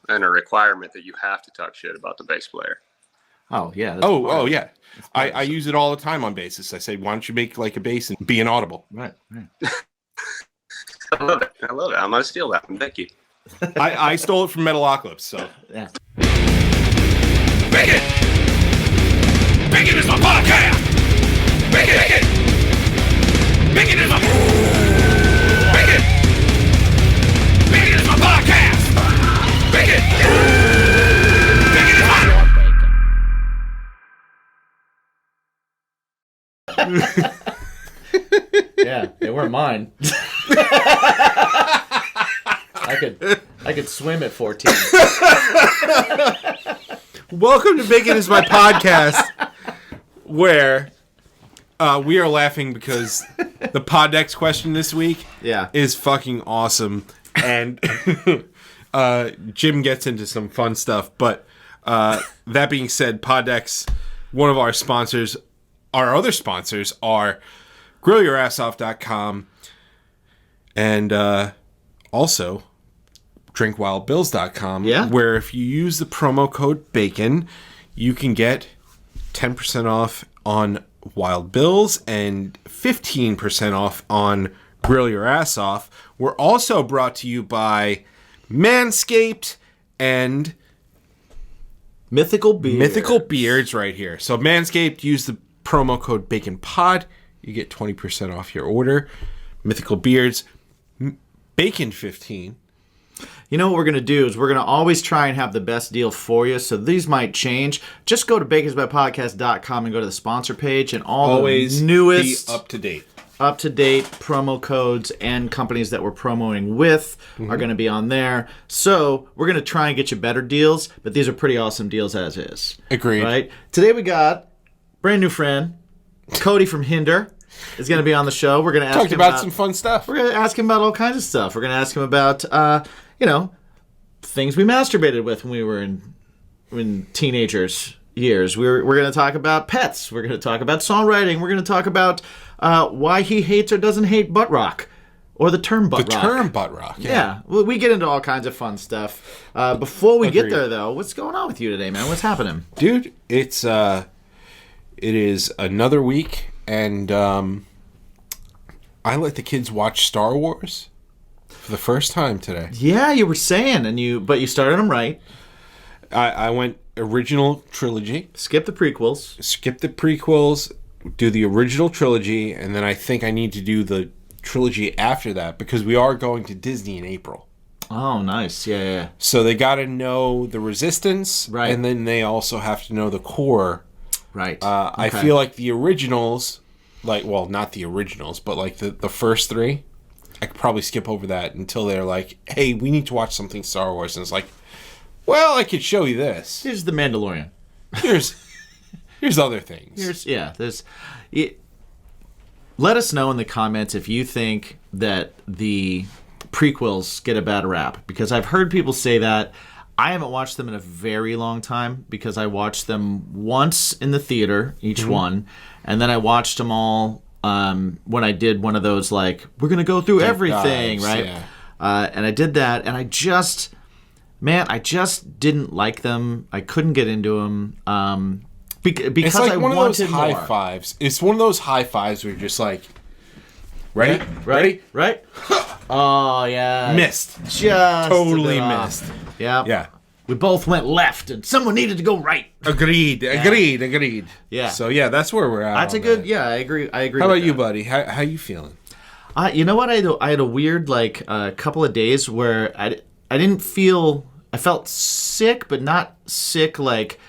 and a requirement that you have to talk shit about the bass player. Oh yeah. Yeah. I use it all the time on basis. I say, why don't you make like a bass and be inaudible? Right. I love it. I'm gonna steal that one. Thank you. I stole it from Metalocalypse, so Yeah. Bacon! Bacon is my podcast! Bacon! Bacon is my... Bacon! Bacon is my podcast! Bacon! Bacon is my... Yeah, they weren't mine. I could swim at 14. welcome to Bacon is My Podcast, where we are laughing because the Poddex question this week is fucking awesome. And Jim gets into some fun stuff. But that being said, Poddex, one of our sponsors, our other sponsors are grillyourassoff.com and also drinkwildbills.com, where if you use the promo code BACON, you can get 10% off on Wild Bills and 15% off on Grill Your Ass Off. We're also brought to you by Manscaped and Mythical Beards right here. So Manscaped, use the promo code BACONPOD. You get 20% off your order. Mythical Beards, BACON15. You know what we're going to do is we're going to always try and have the best deal for you. So these might change. Just go to baconsbypodcast.com and go to the sponsor page, and all the newest be up to date promo codes and companies that we're promoting with are going to be on there. So we're going to try and get you better deals, but these are pretty awesome deals as is. Agreed. Right? Today we got brand new friend, Cody from Hinder. Is going to be on the show. We're going to ask him about some fun stuff. We're going to ask him about all kinds of stuff. We're going to ask him about, things we masturbated with when we were in teenagers years. We're going to talk about pets. We're going to talk about songwriting. We're going to talk about why he hates or doesn't hate butt rock, or the term butt rock. The term butt rock. Yeah. Well, we get into all kinds of fun stuff. Before we get there, though, what's going on with you today, man? What's happening, dude? It is another week. And I let the kids watch Star Wars for the first time today. Yeah, you were saying, but you started them right. I went original trilogy. Skip the prequels. Do the original trilogy, and then I think I need to do the trilogy after that because we are going to Disney in April. Oh, nice. Yeah. So they got to know the Resistance, right? And then they also have to know the core. Right. Okay. I feel like the originals, not the originals, but like the first three, I could probably skip over that until they're like, hey, we need to watch something Star Wars. And it's like, well, I could show you this. Here's The Mandalorian. Here's other things. Let us know in the comments if you think that the prequels get a bad rap, because I've heard people say that. I haven't watched them in a very long time because I watched them once in the theater, each one, and then I watched them all when I did one of those, we're going to go through everything, right? Yeah. And I did that, and I just didn't like them. I couldn't get into them because it's like I one wanted of those high more. fives. It's one of those high fives where you're just like, ready? Right? Oh, yeah. Missed. Just totally missed. Yeah. We both went left, and someone needed to go right. Agreed. Yeah. So yeah, that's where we're at. That's a good. Yeah, I agree. How about you, buddy? How you feeling? You know what? I had a weird couple of days where I didn't feel. I felt sick, but not sick like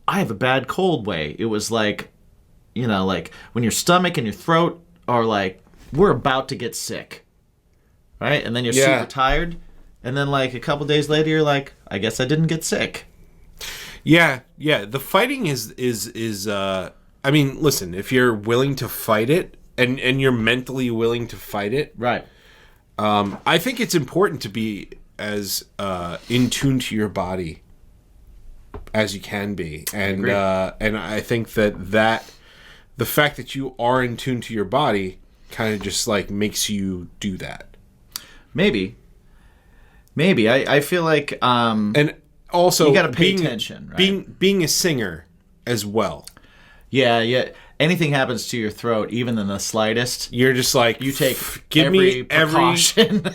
I have a bad cold way. It was like when your stomach and your throat are like, we're about to get sick, right? And then you're super tired. And then, a couple days later, you're like, I guess I didn't get sick. Yeah. The fighting is. I mean, listen, if you're willing to fight it, and you're mentally willing to fight it, right? I think it's important to be as in tune to your body as you can be, and I think that the fact that you are in tune to your body kind of just makes you do that. Maybe I feel like and also you got to pay attention, right? Being a singer as well. Yeah. Anything happens to your throat, even in the slightest, you're just like, you take give every me precaution.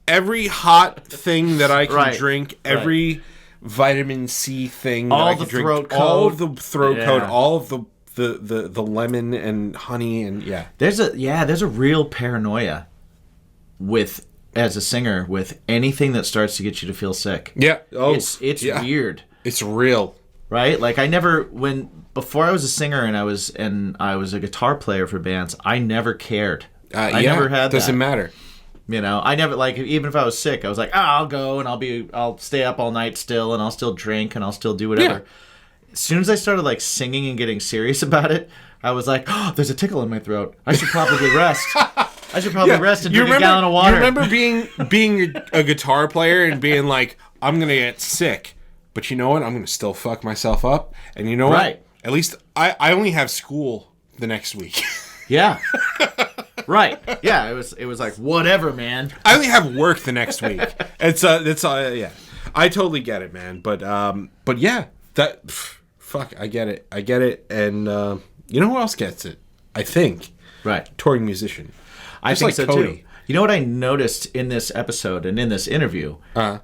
every hot thing that I can Right. drink, every vitamin C thing, all that I the can drink, throat coat, all of the throat coat, Yeah. all of the lemon and honey, and There's a real paranoia with as a singer with anything that starts to get you to feel sick. Yeah. Oh, it's yeah. weird. It's real. Right? Like before I was a singer and I was a guitar player for bands, I never cared. I never had that. Doesn't matter. You know, I never, like, even if I was sick, I was like, I'll go and I'll stay up all night still and I'll still drink and I'll still do whatever. Yeah. As soon as I started like singing and getting serious about it, I was like, there's a tickle in my throat. I should probably rest. I should probably rest and drink a gallon of water. You remember being a guitar player and being like, I'm going to get sick, but you know what? I'm going to still fuck myself up. And you know what? At least I only have school the next week. Yeah. Right. Yeah, it was like, whatever, man. I only have work the next week. Yeah. I totally get it, man. But yeah, I get it. And you know who else gets it? I think. Right. Touring musician. I think like so Cody. too. You know what I noticed in this episode and in this interview?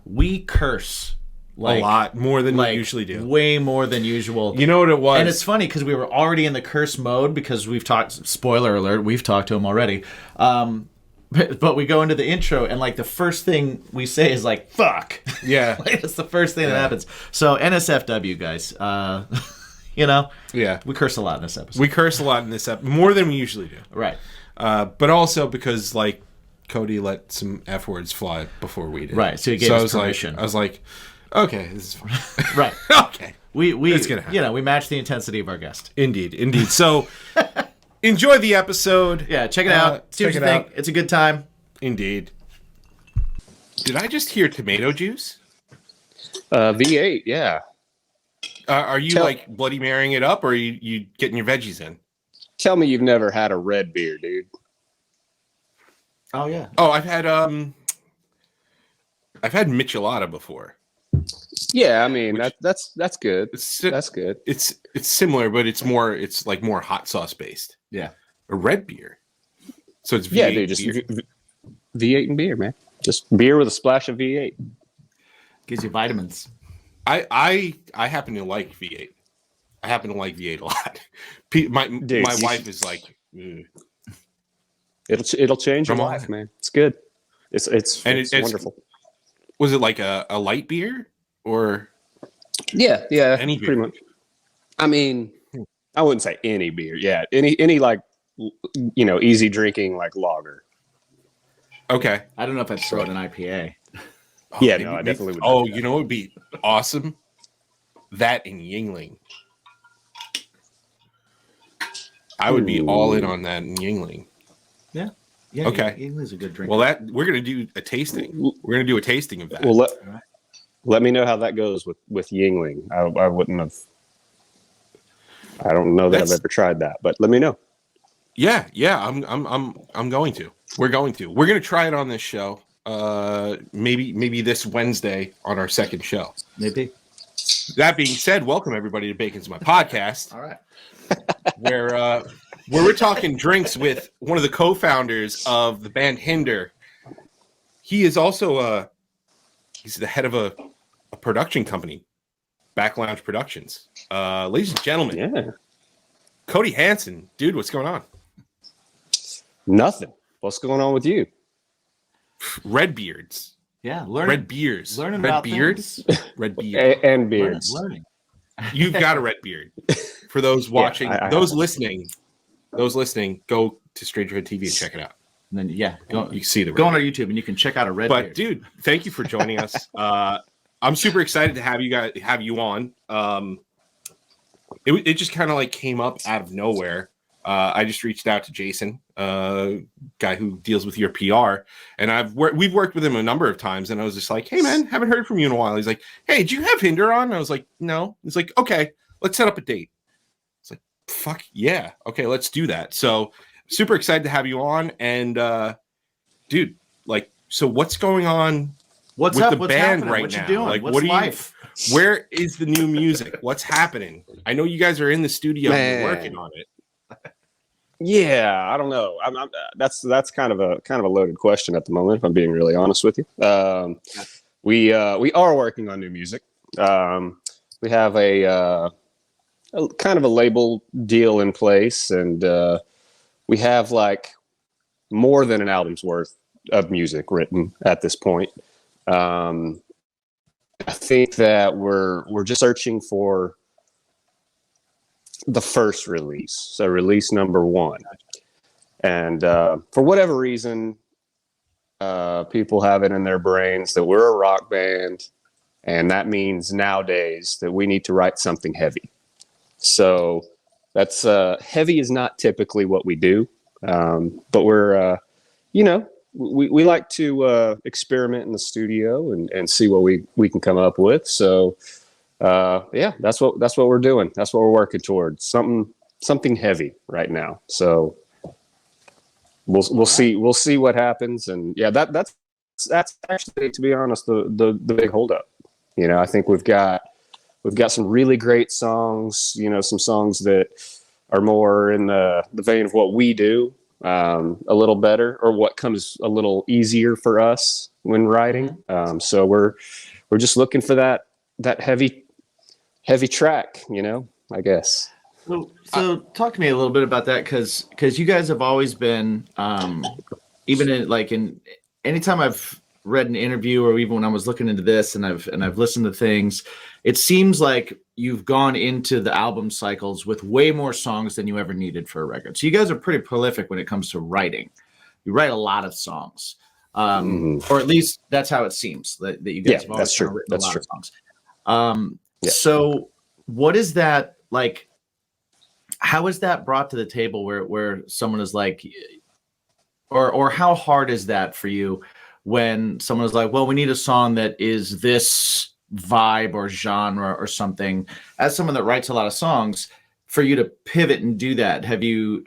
We curse a lot more than we usually do. Way more than usual. You know what it was? And it's funny because we were already in the curse mode because we've talked, spoiler alert, we've talked to him already. But we go into the intro and like the first thing we say is like, fuck. Yeah. Like, it's the first thing that happens. So NSFW, guys. You know? Yeah. We curse a lot in this episode. We curse a lot in this episode. More than we usually do. Right. But also because like Cody let some F words fly before we did. Right. So he gave us permission. I was like, okay, this is fine. Right. Okay. It's gonna happen. You know, we match the intensity of our guest. Indeed. So enjoy the episode. Yeah, check it out. See what you think. It's a good time. Indeed. Did I just hear tomato juice? V8, yeah. Are you like Bloody Marying it up, or are you getting your veggies in? Tell me you've never had a red beer, dude. Oh yeah. Oh, I've had Michelada before. Yeah, I mean that's good. That's good. It's similar, but it's like more hot sauce based. Yeah. A red beer. So it's V8 yeah, dude, just V8 and beer, man. Just beer with a splash of V8. Gives you vitamins. I happen to like V8. I happen to like V8 a lot. My wife is like, it'll change your life, man. It's good. It's wonderful. Was it like a light beer or? Yeah, any beer? Pretty much. I mean, I wouldn't say any beer. Yeah, any like, easy drinking like lager. Okay. I don't know if I'd throw it in IPA. Yeah, no, I definitely would. Oh, you know what would be awesome? That in Yingling. I would be all in on that in Yingling. Yeah. Okay. Yingling's a good drink. Well, we're gonna do a tasting. We're gonna do a tasting of that. Well, let me know how that goes with Yingling. I wouldn't have. I don't know that I've ever tried that, but let me know. Yeah. I'm going to. We're going to. We're gonna try it on this show. Maybe this Wednesday on our second show. Maybe. That being said, welcome everybody to Bacon's My Podcast. All right. Where we're talking drinks with one of the co-founders of the band Hinder. He is also he's the head of a production company, Back Lounge Productions. Ladies and gentlemen, Cody Hanson, dude, what's going on? Nothing. What's going on with you? Red beards. Yeah, learning. Red beers. Learning red about beards. things. Red beard. And beards. Learning. You've got a red beard. For those watching, those listening, go to Strangerhood TV and check it out. And then you can see the go on our YouTube and you can check out a red beard. But dude, thank you for joining us. I'm super excited to have you on. It just kind of like came up out of nowhere. I just reached out to Jason, guy who deals with your PR, and we've worked with him a number of times. And I was just like, "Hey, man, haven't heard from you in a while." He's like, "Hey, did you have Hinder on?" And I was like, "No." He's like, "Okay, let's set up a date." It's like, "Fuck yeah, okay, let's do that." So super excited to have you on, and dude, like, so what's going on? What's with up? the What's band happening? right what now? You doing? Like, what's what are life? Where is the new music? What's happening? I know you guys are in the studio and you're Man. working on it. Yeah, I don't know. That's kind of a loaded question at the moment, if I'm being really honest with you. We are working on new music. We have a kind of a label deal in place, and we have like more than an album's worth of music written at this point. I think that we're just searching for the first release, so release number 1. And for whatever reason, people have it in their brains that we're a rock band, and that means nowadays that we need to write something heavy. So that's heavy is not typically what we do, but we're we like to experiment in the studio and see what we can come up with. So yeah, that's what we're doing. That's what we're working towards. Something heavy right now. So we'll see what happens. And yeah, that's actually, to be honest, the big holdup. I think we've got some really great songs. Some songs that are more in the vein of what we do, a little better, or what comes a little easier for us when writing. So we're just looking for that heavy track, I guess. So talk to me a little bit about that, because you guys have always been, even in anytime I've read an interview, or even when I was looking into this and I've listened to things, it seems like you've gone into the album cycles with way more songs than you ever needed for a record. So you guys are pretty prolific when it comes to writing. You write a lot of songs, or at least that's how it seems that you guys have always written a lot of songs. So what is that like? How is that brought to the table where someone is like, or how hard is that for you when someone is like, well, we need a song that is this vibe or genre or something? As someone that writes a lot of songs, for you to pivot and do that, have you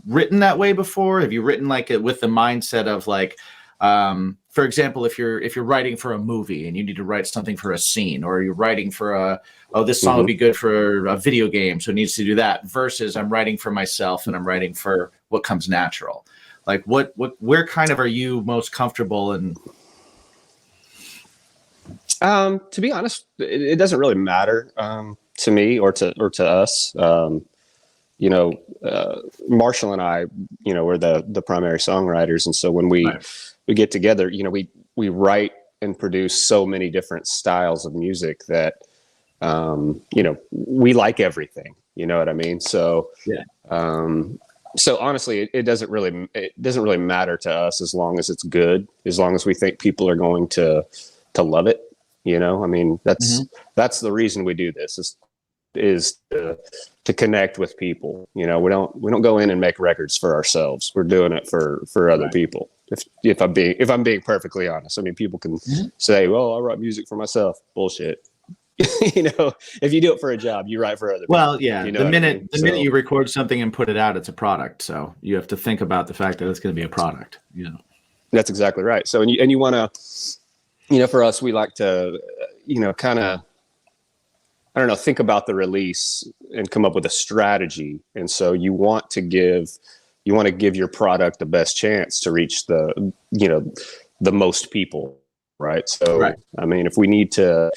written that way before? Have you written like with the mindset of like, for example, if you're writing for a movie and you need to write something for a scene, or you're writing for this song would be good for a video game, so it needs to do that, versus I'm writing for myself and I'm writing for what comes natural. Like where kind of are you most comfortable in? To be honest, it doesn't really matter to me or to us. Marshall and I, we're the primary songwriters, and so when we get together, we write and produce so many different styles of music that we like everything. You know what I mean? So yeah. So honestly, it doesn't really matter to us as long as it's good, as long as we think people are going to love it. I mean, that's the reason we do this is to connect with people. We don't go in and make records for ourselves. We're doing it for other people. If I'm being perfectly honest, I mean, people can say, well, I write music for myself. Bullshit. If you do it for a job, you write for other people. Well, yeah. The minute you record something and put it out, it's a product. So you have to think about the fact that it's going to be a product. That's exactly right. So and you want to, for us, we like to, kind of, I don't know, think about the release and come up with a strategy. And so you want to give your product the best chance to reach the most people, right? So right. I mean, if we need to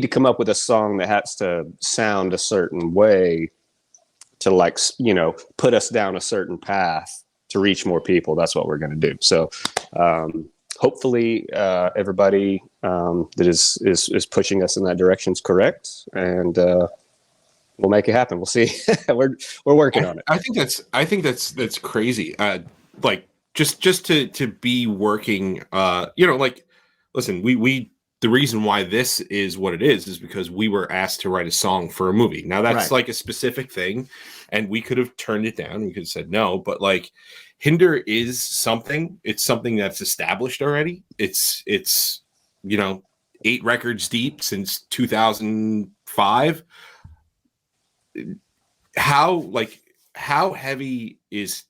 come up with a song that has to sound a certain way to put us down a certain path to reach more people, that's what we're going to do. So hopefully everybody that is pushing us in that direction is correct, and we'll make it happen. We'll see. we're working on it. I think that's crazy. Like just to be working. Listen, we the reason why this is what it is because we were asked to write a song for a movie. Now that's like a specific thing, and we could have turned it down. We could have said no, but like Hinder is something. It's something that's established already. It's 8 records deep since 2005. How heavy is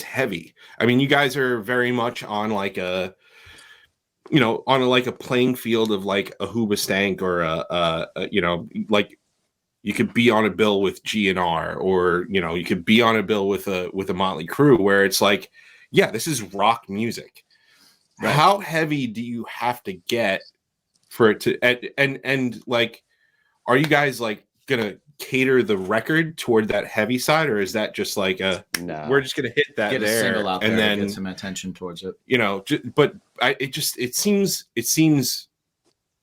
heavy? I mean, you guys are very much on like a you know, on like a playing field of like a Hoobastank or you know, like you could be on a bill with GNR, or you know, you could be on a bill with a Motley Crue, where it's like, yeah, this is rock music. Right. How heavy do you have to get for it to and like, are you guys like gonna cater the record toward that heavy side, or is that just like we're just gonna hit that, get a single out and there, then get some attention towards it, you know? But it seems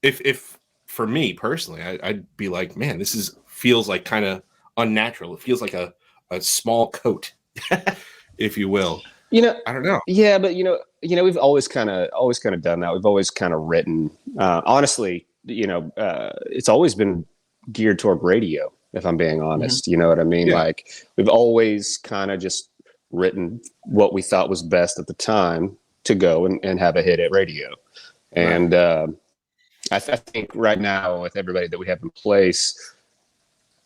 if for me personally, I'd be like, man, this feels like kind of unnatural. It feels like a small coat, if you will. You know, I don't know. Yeah, but you know, we've always kind of done that. We've always kind of written. Honestly, you know, it's always been geared toward radio. If I'm being honest, you know what I mean. Yeah. Like we've always kind of just written what we thought was best at the time to go and have a hit at radio. And I think right now with everybody that we have in place,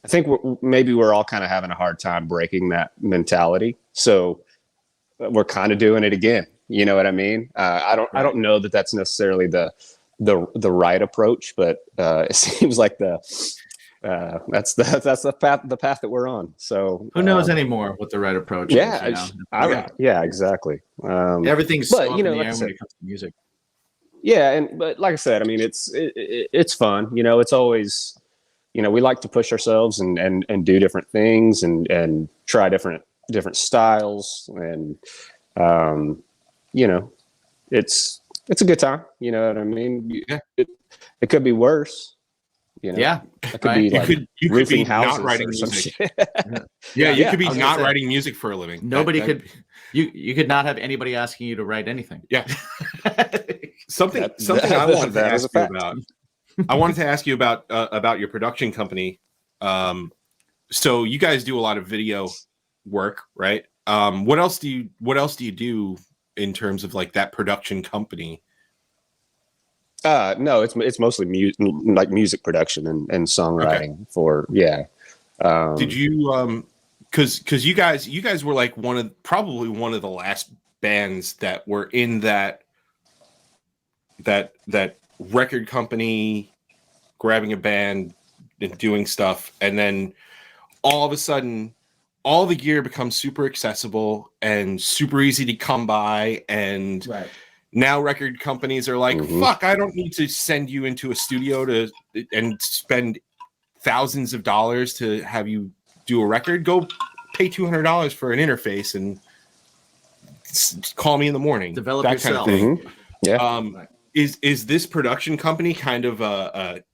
I think maybe we're all kind of having a hard time breaking that mentality. So we're kind of doing it again. You know what I mean? I don't know that that's necessarily the right approach, but it seems like that's the path that we're on. So who knows anymore what the right approach is? Yeah, exactly. Everything's but so you know, up in the like air I said, when it comes to music. Yeah, but like I said, I mean, it's fun. You know, it's always, you know, we like to push ourselves and do different things and try different styles, and you know, it's a good time. You know what I mean? Yeah. It could be worse. You know? Yeah, it could be like you could roofing be houses not writing or some music. shit. You could be not say, writing music for a living. Nobody could. You could not have anybody asking you to write anything. Yeah. Something I wanted to ask you about. I wanted to ask you about your production company. So you guys do a lot of video work, right? What else do you do in terms of like that production company? No, it's mostly music production and songwriting for Did you because you guys were like probably one of the last bands that were in that record company, grabbing a band and doing stuff, and then all of a sudden all the gear becomes super accessible and super easy to come by, and now record companies are like, fuck, I don't need to send you into a studio and spend thousands of dollars to have you do a record. Go pay $200 for an interface and call me in the morning. Develop that yourself. kind of thing. Yeah. Is this production company kind of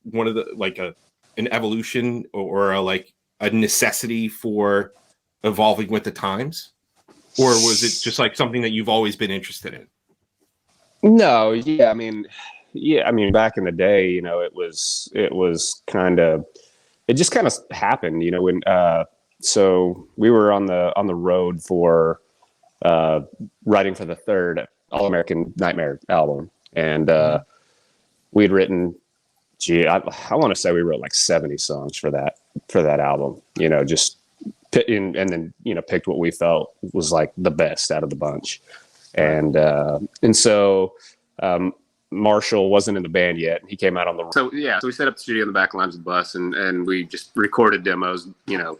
one of the like an evolution or like a necessity for evolving with the times, or was it just like something that you've always been interested in? No, yeah, I mean, back in the day, you know, it was kind of, it just kind of happened, you know, when so we were on the road for writing for the third All American Nightmare album, and we'd written, I want to say we wrote like 70 songs for that album, you know, just and then, you know, picked what we felt was like the best out of the bunch. And so Marshall wasn't in the band yet. He came out on the road. So we set up the studio in the back lines of the bus, and we just recorded demos, you know,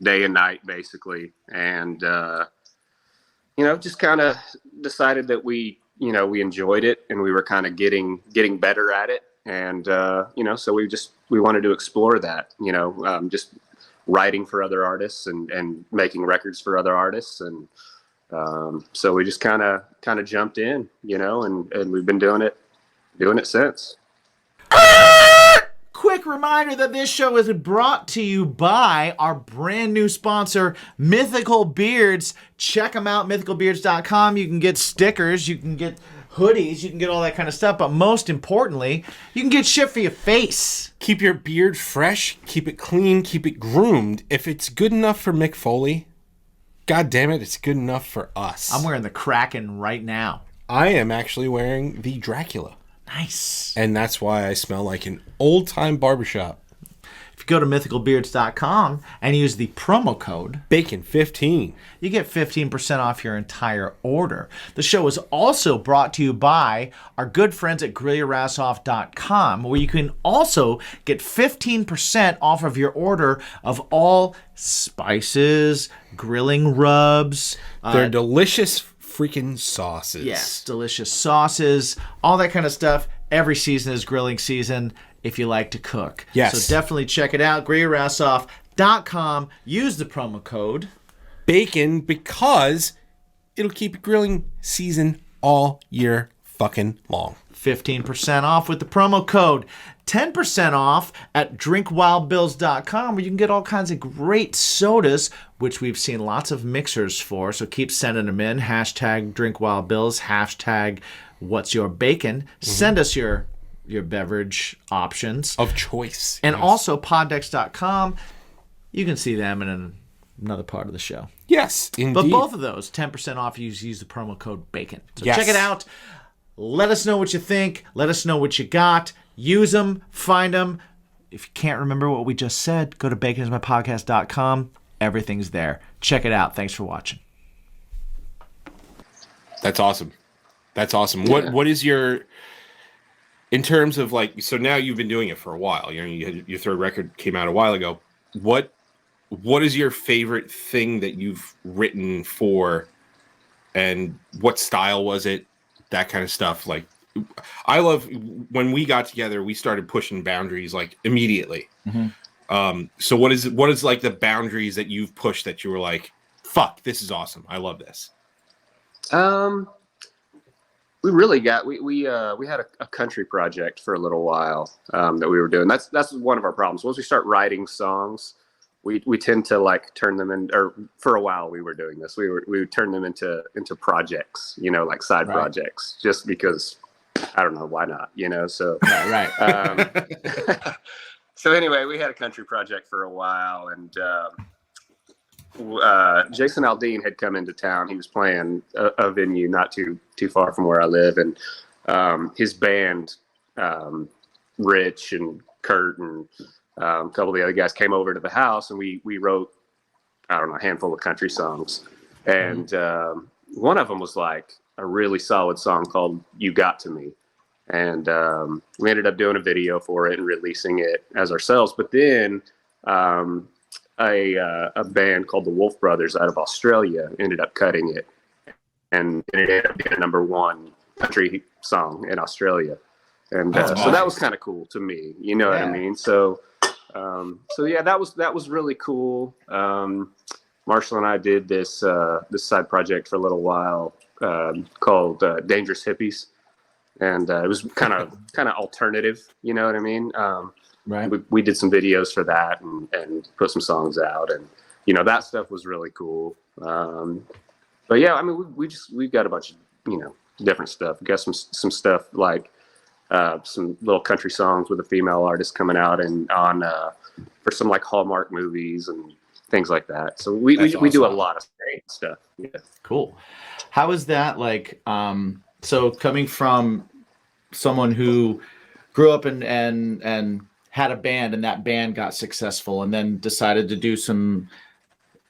day and night basically. And you know, just kind of decided that we enjoyed it, and we were kind of getting better at it. And you know, so we wanted to explore that, you know, just writing for other artists and making records for other artists. And so we just kind of jumped in, you know, and we've been doing it since. Quick reminder that this show is brought to you by our brand new sponsor, Mythical Beards. Check them out, mythicalbeards.com. You can get stickers, you can get hoodies, you can get all that kind of stuff, but most importantly, you can get shit for your face. Keep your beard fresh, keep it clean, keep it groomed. If it's good enough for Mick Foley, God damn it, it's good enough for us. I'm wearing the Kraken right now. I am actually wearing the Dracula. Nice. And that's why I smell like an old-time barbershop. If you go to mythicalbeards.com and use the promo code BACON15, you get 15% off your entire order. The show is also brought to you by our good friends at GrillYourAssOff.com, where you can also get 15% off of your order of all spices, grilling rubs. they're delicious freaking sauces. Yes, delicious sauces, all that kind of stuff. Every season is grilling season if you like to cook. Yes. So definitely check it out. GrillYourAssOff.com. Use the promo code BACON, because it'll keep your grilling season all year fucking long. 15% off with the promo code. 10% off at drinkwildbills.com, where you can get all kinds of great sodas, which we've seen lots of mixers for. So keep sending them in. Hashtag drinkwildbills. Hashtag what's your bacon. Send us your beverage options. Of choice. And also poddex.com. You can see them in another part of the show. Yes, indeed. But both of those, 10% off, use the promo code BACON. So Yes. check it out. Let us know what you think. Let us know what you got. Use them. Find them. If you can't remember what we just said, go to baconismypodcast.com. Everything's there. Check it out. Thanks for watching. That's awesome. That's awesome. Yeah. What is your, in terms of like, so now you've been doing it for a while. You know, your third record came out a while ago. What is your favorite thing that you've written for, and what style was it? That kind of stuff. Like, I love when we got together, we started pushing boundaries like immediately. So what is like the boundaries that you've pushed that you were like, fuck, this is awesome. I love this. We really got we had a country project for a little while that we were doing. That's one of our problems. Once we start writing songs, we tend to like turn them in. Or for a while we were doing this. We would turn them into projects, you know, like side projects, just because I don't know why not, you know. So so anyway, we had a country project for a while, and Jason Aldean had come into town. He was playing a venue not too far from where I live, and his band, Rich and Kurt and a couple of the other guys came over to the house, and we wrote, I don't know, a handful of country songs, and one of them was like a really solid song called "You Got to Me," and we ended up doing a video for it and releasing it as ourselves. But then a band called the Wolf Brothers out of Australia ended up cutting it, and it ended up being a #1 country song in Australia. And so that was kind of cool to me, you know what I mean? So yeah, that was really cool. Marshall and I did this side project for a little while called Dangerous Hippies, and it was kind of alternative, you know what I mean? We did some videos for that and put some songs out, and you know, that stuff was really cool. But yeah, I mean, we've got a bunch of, you know, different stuff. We got some stuff like some little country songs with a female artist coming out and on for some like Hallmark movies and things like that. So we do a lot of great stuff. Yeah. Cool. How is that like? So coming from someone who grew up and had a band, and that band got successful, and then decided to do some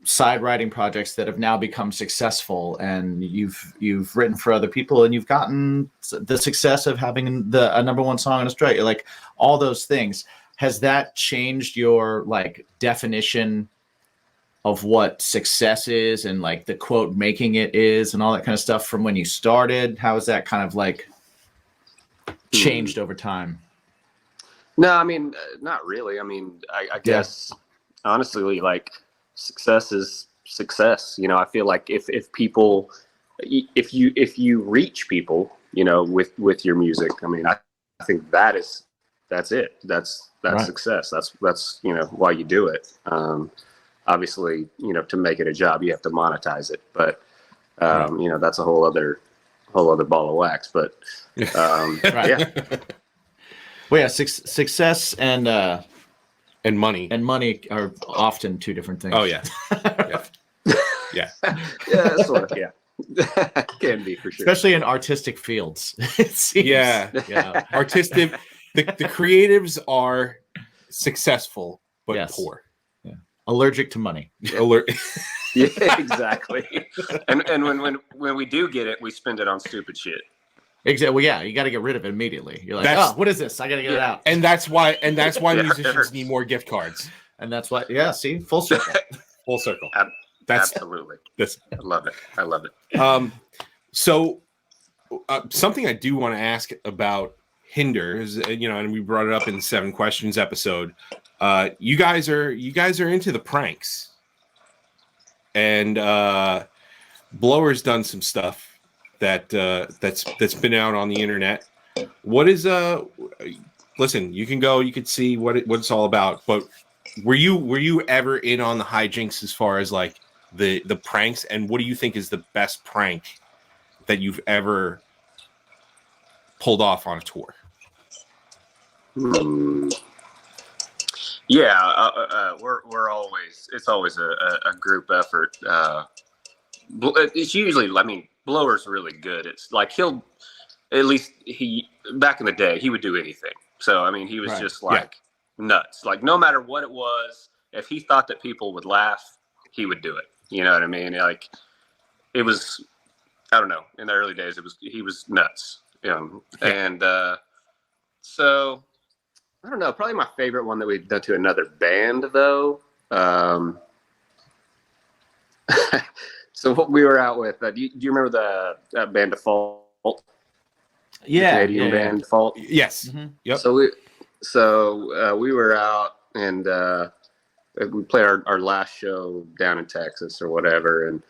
side writing projects that have now become successful, and you've written for other people, and you've gotten the success of having a #1 song in Australia, like all those things. Has that changed your like definition of what success is, and like the quote making it is, and all that kind of stuff from when you started? How has that kind of like changed over time? No, I mean, not really. I mean, I guess honestly, like, success is success. You know, I feel like if you reach people, you know, with your music, I mean, I think that's it. That's right. Success. That's, you know, why you do it. Obviously, you know, to make it a job, you have to monetize it, but you know, that's a whole other ball of wax, but yeah. Well, yeah, success and money are often two different things. Oh yeah, yeah. Sort of, yeah. Can be for sure, especially in artistic fields. It seems. Yeah. Artistic. The creatives are successful but Yes. poor. Yeah. Allergic to money. Alert. Yeah, exactly. And when we do get it, we spend it on stupid shit. Exactly. Well, yeah, you got to get rid of it immediately. You're like, That's- oh, what is this? I got to get it out. And that's why Yeah, musicians hurts. need more gift cards. And that's what, yeah, see, full circle. Full circle. That's Absolutely. that's I love it. So something I do want to ask about Hinder is, and we brought it up in the 7 questions episode. You guys are into the pranks, and Blower's done some stuff that's been out on the internet. What is listen, you can see what it's all about, but were you ever in on the hijinks as far as like the pranks, and what do you think is the best prank that you've ever pulled off on a tour? Yeah, we're always, it's always a group effort. It's usually, I mean, Blower's really good. It's like he back in the day, he would do anything. So I mean, he was just like nuts. Like no matter what it was, if he thought that people would laugh, he would do it. You know what I mean? Like it was, I don't know. In the early days, he was nuts. And so I don't know. Probably my favorite one that we've done to another band, though. So what we were out with, do you remember that band Default? Yeah, the Canadian band Default. Yes. Mm-hmm. Yep. So we were out and we played our last show down in Texas or whatever, and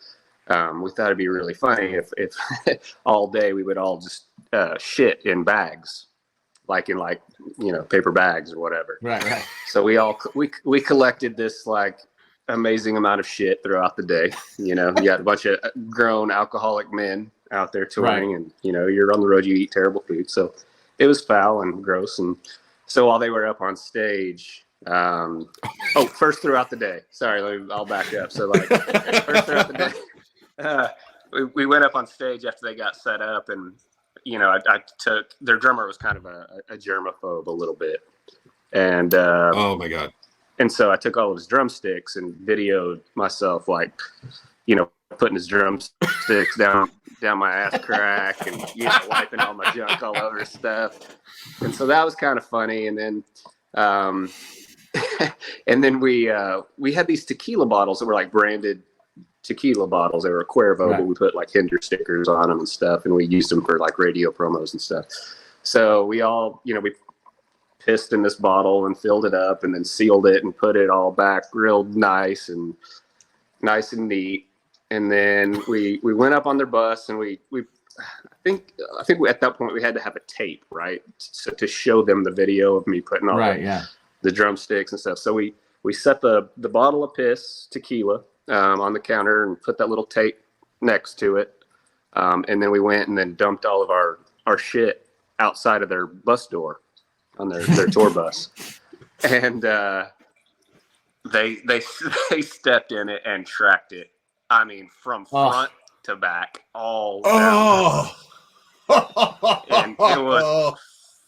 we thought it'd be really funny if all day we would all just shit in bags, like in paper bags or whatever. Right. So we collected this like amazing amount of shit throughout the day. You had a bunch of grown alcoholic men out there touring, and you're on the road, you eat terrible food, so it was foul and gross. And so while they were up on stage, first throughout the day. Sorry, I'll back up. So first throughout the day, we went up on stage after they got set up, and I took their drummer was kind of a germaphobe a little bit, and oh my god. And so I took all of his drumsticks and videoed myself, putting his drumsticks down my ass crack and, wiping all my junk all over his stuff. And so that was kind of funny. And then, we had these tequila bottles that were like branded tequila bottles. They were a Cuervo, but we put like Hinder stickers on them and stuff. And we used them for like radio promos and stuff. So we all, we pissed in this bottle and filled it up and then sealed it and put it all back real nice and neat. And then we went up on their bus, and I think at that point we had to have a tape, right? So to show them the video of me putting all the drumsticks and stuff. So we set the bottle of piss tequila on the counter and put that little tape next to it. And then we went and then dumped all of our shit outside of their bus door on their tour bus. And they stepped in it and tracked it. I mean, from front to back, all down. And it was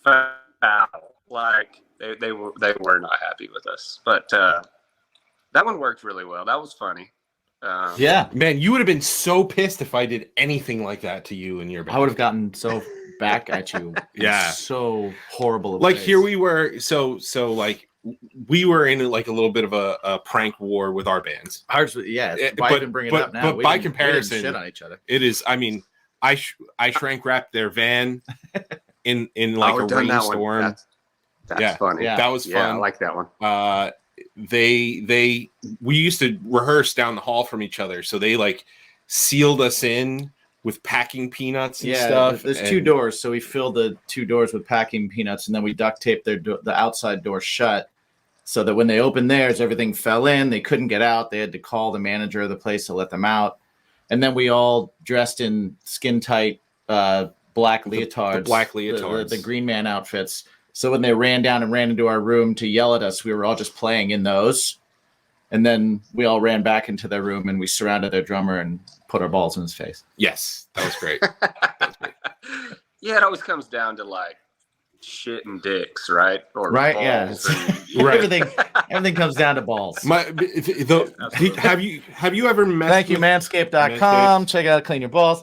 foul. Like they were not happy with us. But that one worked really well. That was funny. Yeah, man, you would have been so pissed if I did anything like that to you and your band. I would have gotten so back at you. Yeah, so horrible. Like here we were. So like we were in like a little bit of a prank war with our bands. Ours, yeah. Why even bring it up now? But by comparison, shit on each other. It is. I mean, I shrink wrapped their van in like a rainstorm. That's funny. Yeah. That was fun. Yeah, I like that one. We used to rehearse down the hall from each other, so they like sealed us in with packing peanuts and stuff. There's 2 doors, so we filled the 2 doors with packing peanuts, and then we duct taped the outside door shut, so that when they opened theirs, everything fell in. They couldn't get out. They had to call the manager of the place to let them out. And then we all dressed in skin tight black leotards, the black leotards, the Green Man outfits. So when they ran down and ran into our room to yell at us, we were all just playing in those. And then we all ran back into their room and we surrounded their drummer and put our balls in his face. Yes, that was great. Yeah, it always comes down to like shit and dicks, right? Or Right, balls yeah. Right. Everything comes down to balls. Have you ever messed Thank you, with manscaped.com. Check out Clean Your Balls.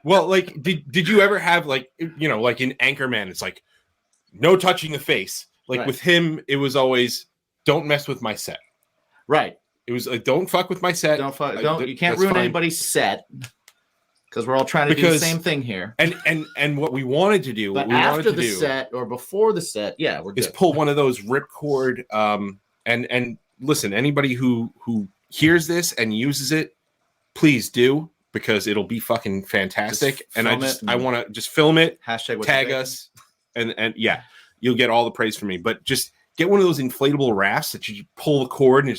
Well, like, did you ever have, like, you know, like in Anchorman, it's like no touching the face. Like Right. with him, it was always don't mess with my set. Right. It was like don't fuck with my set. You can't that's ruin fine. anybody's set because we're all trying to do the same thing here. And what we wanted to do, But after the set or before the set, yeah, we're is good. pull one of those ripcord. And listen, anybody who hears this and uses it, please do, because it'll be fucking fantastic. And I want to just film it, hashtag tag us, and yeah, you'll get all the praise from me. But just get one of those inflatable rafts that you pull the cord and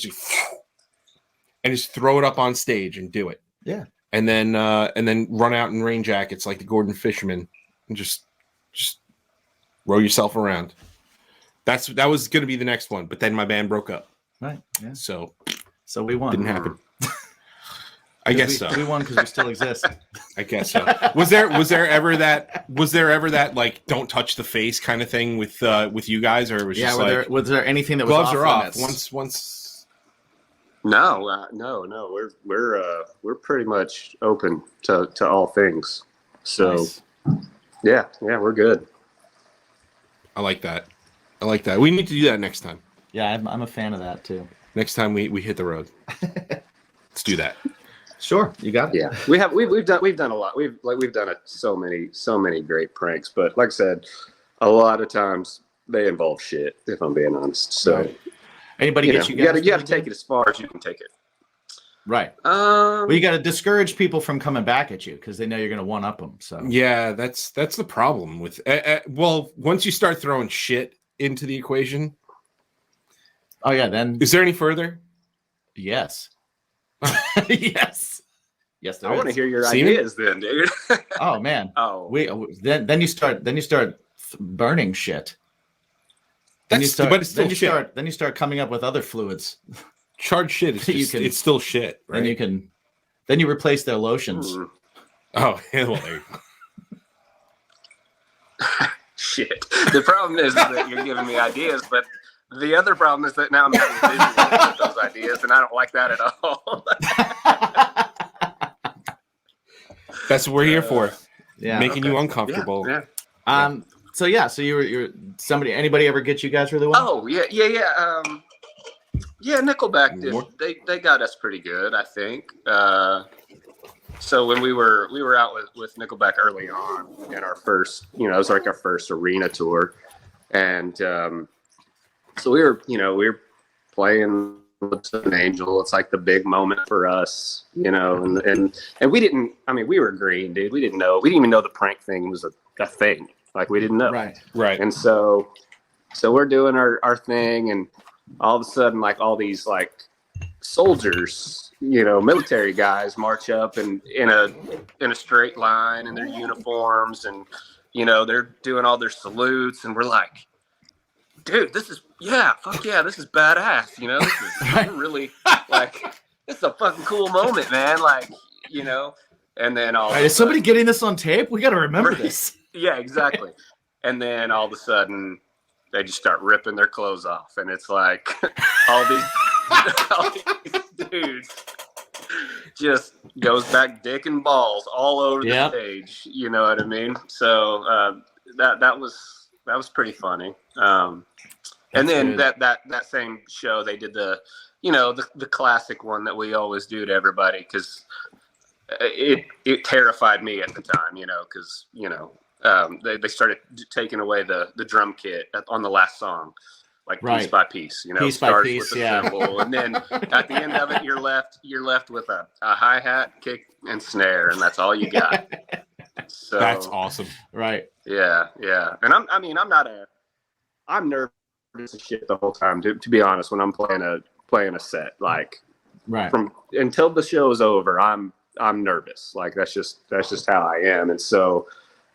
just throw it up on stage and do it. Yeah. And then run out in rain jackets like the Gordon Fisherman and just row yourself around. That was going to be the next one, but then my band broke up. Right. Yeah. So we won. Didn't happen. I guess so. We won because we still exist. I guess so. Was there ever that like don't touch the face kind of thing with you guys, or was just like was there anything that was gloves off are off limits? once? No. We're pretty much open to all things. So Nice. yeah, we're good. I like that. We need to do that next time. Yeah, I'm a fan of that too. Next time we hit the road. Let's do that. Sure, you got it. Yeah, we've done a lot. We've done so many great pranks, but like I said, a lot of times they involve shit. If I'm being honest, so Right. Anybody get you guys? you got to take it as far as you can take it. Right. Well, you got to discourage people from coming back at you because they know you're going to one up them. So Yeah, that's the problem with. Well, once you start throwing shit into the equation, oh yeah, then is there any further? yes, yes. I want to hear your Semen? ideas, then, dude. Oh man. Oh, Then you start burning shit. Then you start. But it's still shit. Then you start coming up with other fluids. Charged shit is it's still shit, right? Then you replace their lotions. Oh, well, there you go. shit. The problem is that you're giving me ideas, but the other problem is that now I'm having visuals with those ideas, and I don't like that at all. That's what we're here for. Yeah, making you uncomfortable. Yeah. So you're anybody ever get you guys really well? Oh yeah. Nickelback did. They got us pretty good, I think. So when we were out with Nickelback early on in our first, it was like our first arena tour, and so we were playing with an Angel. It's like the big moment for us, and we didn't. I mean, we were green, dude. We didn't even know the prank thing was a thing. Like we didn't know. Right. And so we're doing our thing, and all of a sudden, like all these like soldiers, military guys march up and in a straight line in their uniforms, and they're doing all their salutes, and we're like, dude, this is this is badass. This is really like, it's a fucking cool moment, man. like and then is somebody getting this on tape? We got to remember this. Yeah, exactly. And then all of a sudden they just start ripping their clothes off, and it's like all these dudes just goes back dick and balls all over the stage. You know what I mean? So that was pretty funny. And then that same show they did the classic one that we always do to everybody, because it terrified me at the time, because they started taking away the drum kit on the last song, like piece by piece, piece by piece, with the cymbal, and then at the end of it, you're left with a hi-hat, kick, and snare, and that's all you got. So that's awesome, right? Yeah. And I'm nervous as shit the whole time. To be honest, when I'm playing a set, like from until the show's over, I'm nervous. Like that's just how I am, and so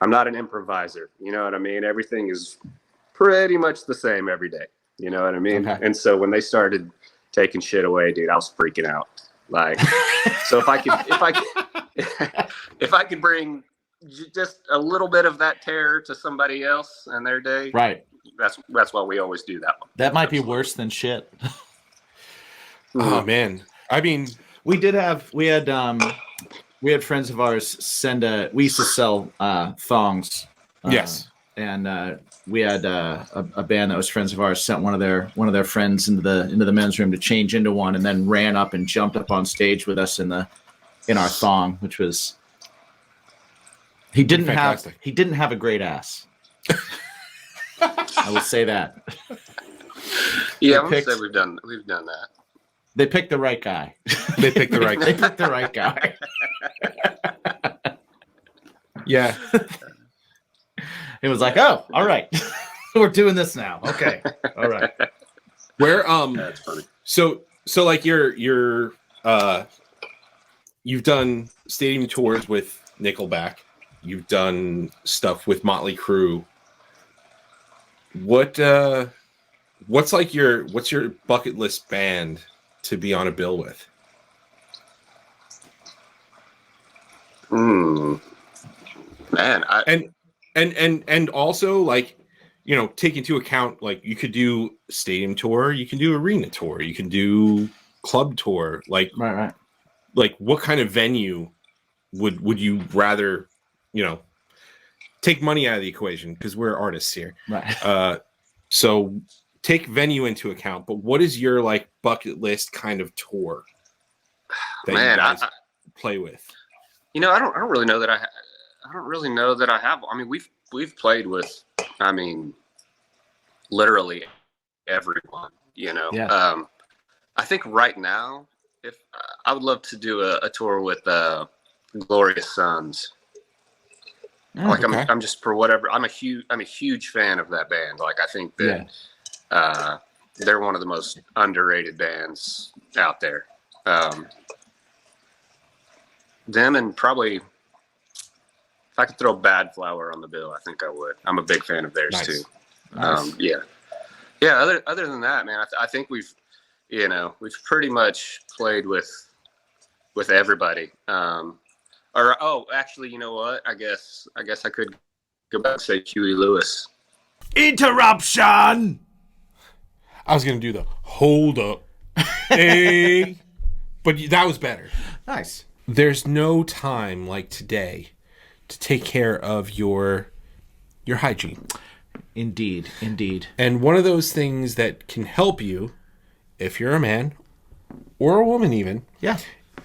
I'm not an improviser. You know what I mean? Everything is pretty much the same every day. You know what I mean? Okay. And so when they started taking shit away, dude, I was freaking out. Like, so if I could bring just a little bit of that terror to somebody else and their day. Right. That's why we always do that one. That might be worse than shit. Oh man. I mean, we had friends of ours we used to sell thongs. Yes. And we had a band that was friends of ours sent one of their friends into the men's room to change into one, and then ran up and jumped up on stage with us in our thong, which was he didn't have a great ass. I will say that. Yeah, I would say we've done that. They picked the right guy. They picked the right guy. They picked the right guy. Yeah. It was like, oh, all right. We're doing this now. Okay. All right. Where That's funny. So like you've done stadium tours with Nickelback. You've done stuff with Motley Crue. What's your bucket list band to be on a bill with? Man, and also, like, you know, take into account, like, you could do stadium tour, you can do arena tour, you can do club tour, like, right. Like, what kind of venue would you rather, you know, take money out of the equation, because we're artists here, right? So take venue into account, but what is your, like, bucket list kind of tour that you guys play with? You know, I don't really know that I have. I mean, we've played with, I mean, literally everyone. You know, yeah. I think right now, if I would love to do a tour with Glorious Sons. Like, okay. I'm just, for whatever, I'm a huge fan of that band. Like, I think that they're one of the most underrated bands out there. Them, and probably, if I could throw Bad Flower on the bill, I think I would. I'm a big fan of theirs too. Nice. Yeah. Other than that, man, I think we've pretty much played with everybody. Actually, you know what? I guess I could go back and say Huey Lewis. Interruption. I was gonna do the hold up, hey, but that was better. Nice. There's no time like today to take care of your hygiene. Indeed. And one of those things that can help you, if you're a man or a woman even,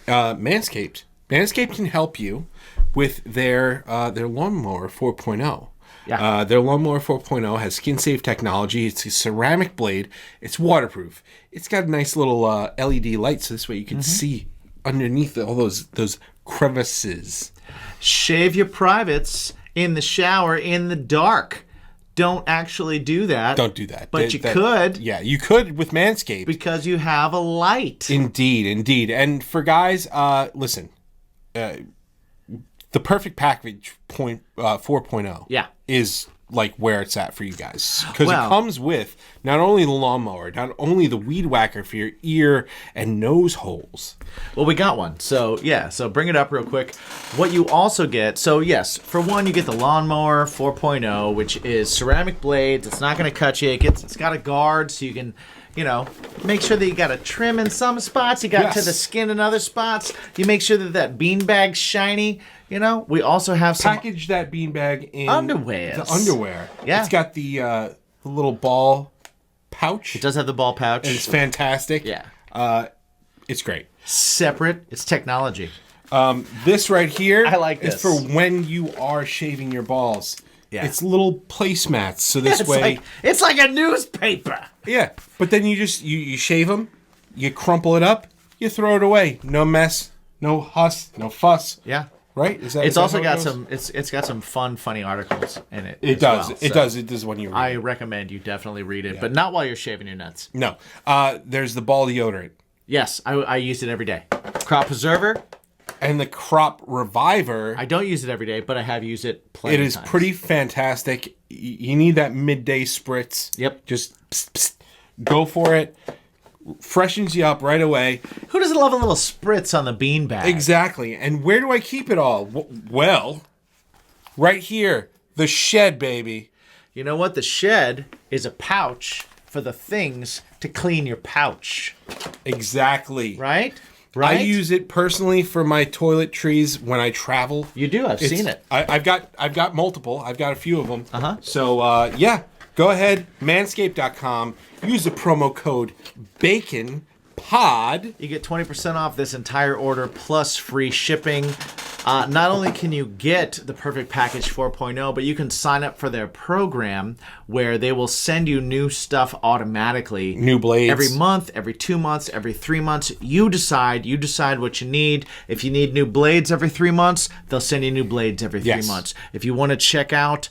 Manscaped. Manscaped can help you with their Lawnmower 4.0. Yeah. Their Lawnmower 4.0 has skin-safe technology. It's a ceramic blade. It's waterproof. It's got a nice little LED light, so this way you can see underneath all those crevices. Shave your privates in the shower in the dark. Don't actually do that. Don't do that. But you could. Yeah, you could with Manscaped. Because you have a light. Indeed. And for guys, listen, the perfect package 4.0 is like where it's at for you guys, because it comes with not only the lawnmower, not only the weed whacker for your ear and nose holes. Well, we got one, so bring it up real quick. What you also get, so yes, for one, you get the Lawnmower 4.0, which is ceramic blades. It's not going to cut you. It's got a guard, so you can, make sure that you got a trim in some spots. You got to the skin in other spots. You make sure that beanbag's shiny. We also have some package that beanbag in underwear. The underwear. Yeah, it's got the little ball pouch. It does have the ball pouch. And it's fantastic. Yeah, it's great. Separate. It's technology. This right here, I like this. is for when you are shaving your balls. Yeah, it's little placemats, so this way it's like a newspaper. Yeah, but then you just you shave them, you crumple it up, you throw it away. No mess, no fuss. Yeah. Right? It's also got some. It's got some funny articles in it. It does. It does when you read. I recommend you definitely read it, but not while you're shaving your nuts. No. There's the ball deodorant. Yes, I use it every day. Crop preserver. And the crop reviver. I don't use it every day, but I have used it plenty of times. It is pretty fantastic. You need that midday spritz. Yep. Just go for it. Freshens you up right away. Who doesn't love a little spritz on the beanbag? Exactly. And where do I keep it all? Well, Right here, the shed, baby. You know what? The shed is a pouch for the things to clean your pouch. Exactly. Right? I use it personally for my toiletries when I travel. You do. I've seen it. I've got multiple. I've got a few of them. Uh-huh. So yeah, go ahead, manscaped.com. Use the promo code BACONPOD. You get 20% off this entire order plus free shipping. Not only can you get the Perfect Package 4.0, but you can sign up for their program where they will send you new stuff automatically. New blades. Every month, every 2 months, every 3 months. You decide what you need. If you need new blades every 3 months, they'll send you new blades every 3 months. If you want to check out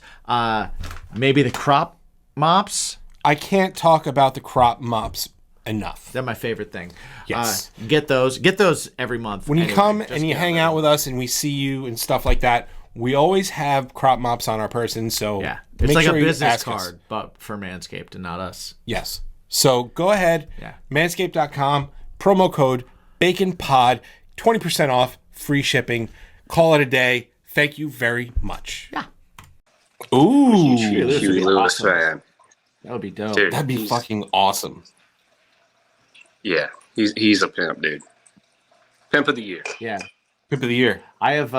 maybe the crop mops. I can't talk about the crop mops enough. They're my favorite thing. Yes. Get those every month. When you come and you hang out with us and we see you and stuff like that, we always have crop mops on our person. So yeah, it's make like sure a business card, us. but for Manscaped and not us. Yes. So go ahead, manscaped.com, promo code BACONPOD, 20% off, free shipping. Call it a day. Thank you very much. Yeah. Ooh. Huey Lewis fan. That would be dope. Dude, That'd be fucking awesome. Yeah, he's a pimp, dude. Pimp of the year. Yeah. Pimp of the year. I have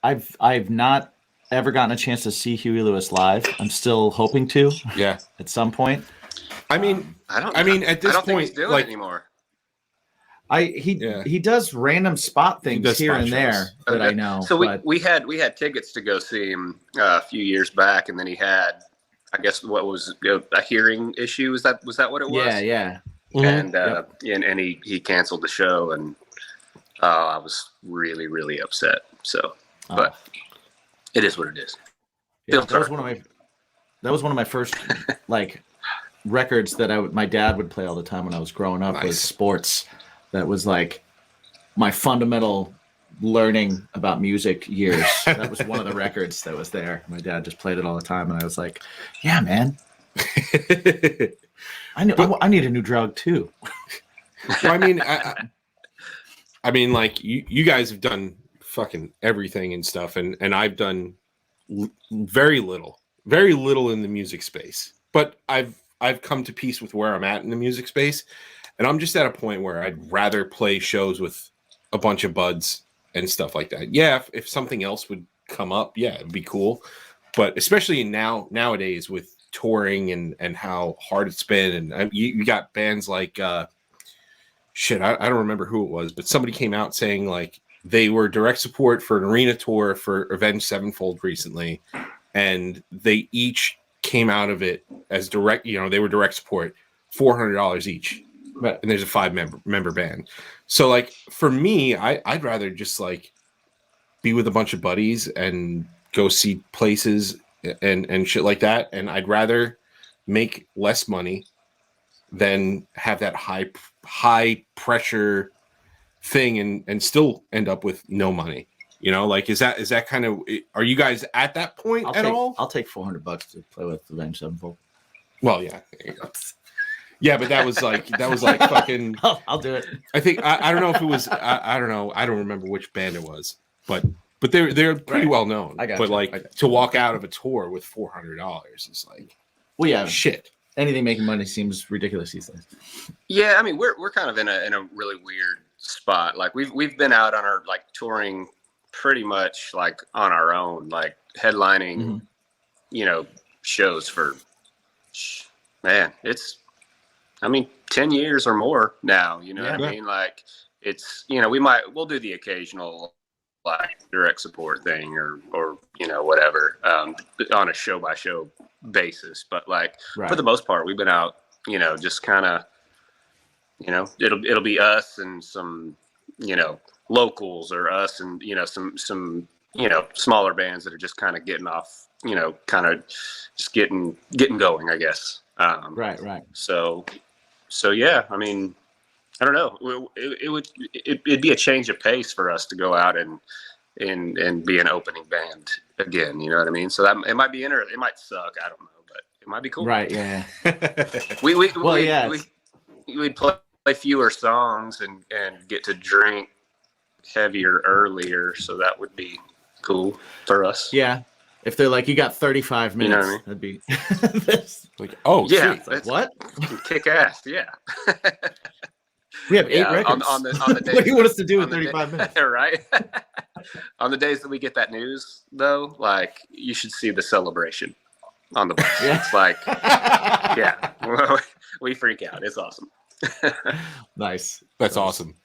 I've not ever gotten a chance to see Huey Lewis live. I'm still hoping to. Yeah. At some point. I mean, at this think point, he's doing like, it anymore. He does random spot things here and there that I know. So we had tickets to go see him a few years back, and then he had, I guess, what was a hearing issue. Was that what it was? Yeah. And and he canceled the show, and I was really, really upset. So, but it is what it is. Yeah, that was one of my first like records that my dad would play all the time when I was growing up. Was sports. That was like my fundamental learning about music years. That was one of the records that was there. My dad just played it all the time, and I was like, "Yeah, man, I need a new drug too." Well, I mean, like you guys have done fucking everything and stuff, and I've done very little in the music space. But I've come to peace with where I'm at in the music space. And I'm just at a point where I'd rather play shows with a bunch of buds and stuff like that. Yeah, if something else would come up, yeah, it'd be cool. But especially nowadays with touring and how hard it's been, and you got bands like I don't remember who it was, but somebody came out saying like they were direct support for an arena tour for Avenged Sevenfold recently, and they each came out of it as direct. They were direct support, $400 each. Right. And there's a 5-member band. So like for me, I'd rather just like be with a bunch of buddies and go see places and shit like that. And I'd rather make less money than have that high pressure thing and still end up with no money. Like is that kind of, are you guys at that point all? I'll take $400 to play with the Avenged Sevenfold. Well, yeah. There you go. Yeah, but that was like fucking. I'll do it. I think I don't know if it was. I don't know. I don't remember which band it was, but they're pretty well known. To walk out of a tour with $400 is like, well, yeah, shit. Anything making money seems ridiculous these days. Yeah, I mean we're kind of in a really weird spot. Like we've been out on our like touring pretty much like on our own, like headlining, shows for. Man, it's. 10 years or more now, what I mean? Like it's, we'll do the occasional like direct support thing or whatever, on a show by show basis. But like for the most part, we've been out, just kind of, it'll be us and some, locals or us and, some, smaller bands that are just kind of getting off, kind of just getting going, I guess. Right. So yeah, I mean, I don't know. It'd be a change of pace for us to go out and be an opening band again. You know what I mean? So that it might be it might suck. I don't know, but it might be cool. Right? Yeah. We'd play fewer songs and get to drink heavier earlier. So that would be cool for us. Yeah. If they're like, you got 35 minutes, You know what I mean? that'd be Like, oh, Yeah, sweet. like, what? kick ass. Yeah. We have 8 Yeah, records. on the days, What do you want us to do in on the 35 minutes? right? On the days that we get that news, though, like you should see the celebration on the bus. Yeah. It's like, yeah, we freak out. It's awesome. Nice. That's awesome.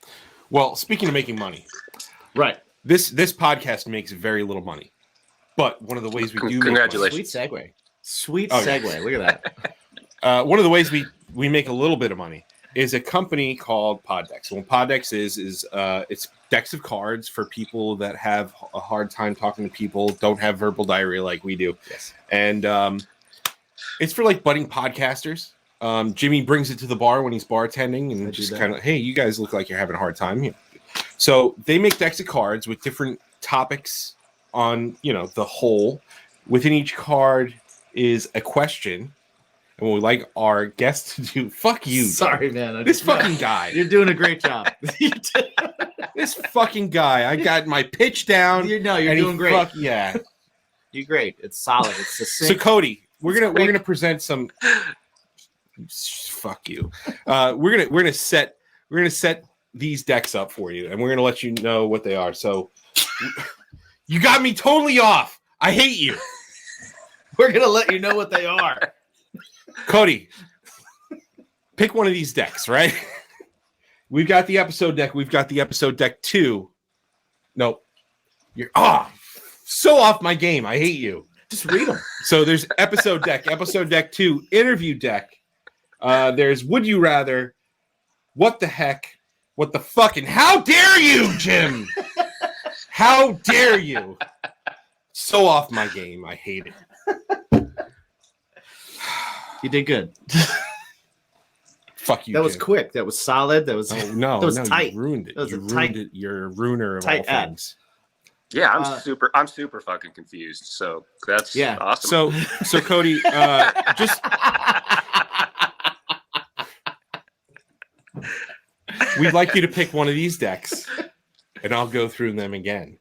Well, speaking of making money, Right. this podcast makes very little money, but one of the ways we do Congratulations. Sweet segue. Sweet Oh, yeah. segue. Look at that. One of the ways we make a little bit of money is a company called Poddex. And what Poddex is it's decks of cards for people that have a hard time talking to people, don't have verbal diarrhea like we do. Yes. And it's for like budding podcasters. Jimmy brings it to the bar when he's bartending and just kind of, hey, you guys look like you're having a hard time here. So they make decks of cards with different topics on, the whole. Within each card is a question. And what we like our guests to do, fuck you. Sorry, man. This fucking guy. You're doing a great job. This fucking guy. I got my pitch down. You're and doing great. Yeah. You're great. It's solid. It's So succinct. Cody, we're gonna present some. Fuck you. We're gonna set these decks up for you, and we're gonna let you know what they are. So you got me totally off. I hate you, We're going to let you know what they are. Cody. Pick one of these decks, right? We've got the episode deck. We've got the episode deck 2. Nope. You're so off my game. I hate you. Just read them. So there's episode deck 2, interview deck. There's would you rather, what the heck, what the fucking, how dare you, Jim? How dare you? So off my game. I hate it. You did good. Fuck you. That was Jim. quick. That was solid. That was No, that was no, tight. you ruined it. That was You a ruined tight- it. You're a ruiner of all tight ad. things. Yeah, I'm super fucking confused. So that's awesome. So Cody, just we'd like you to pick one of these decks, and I'll go through them again.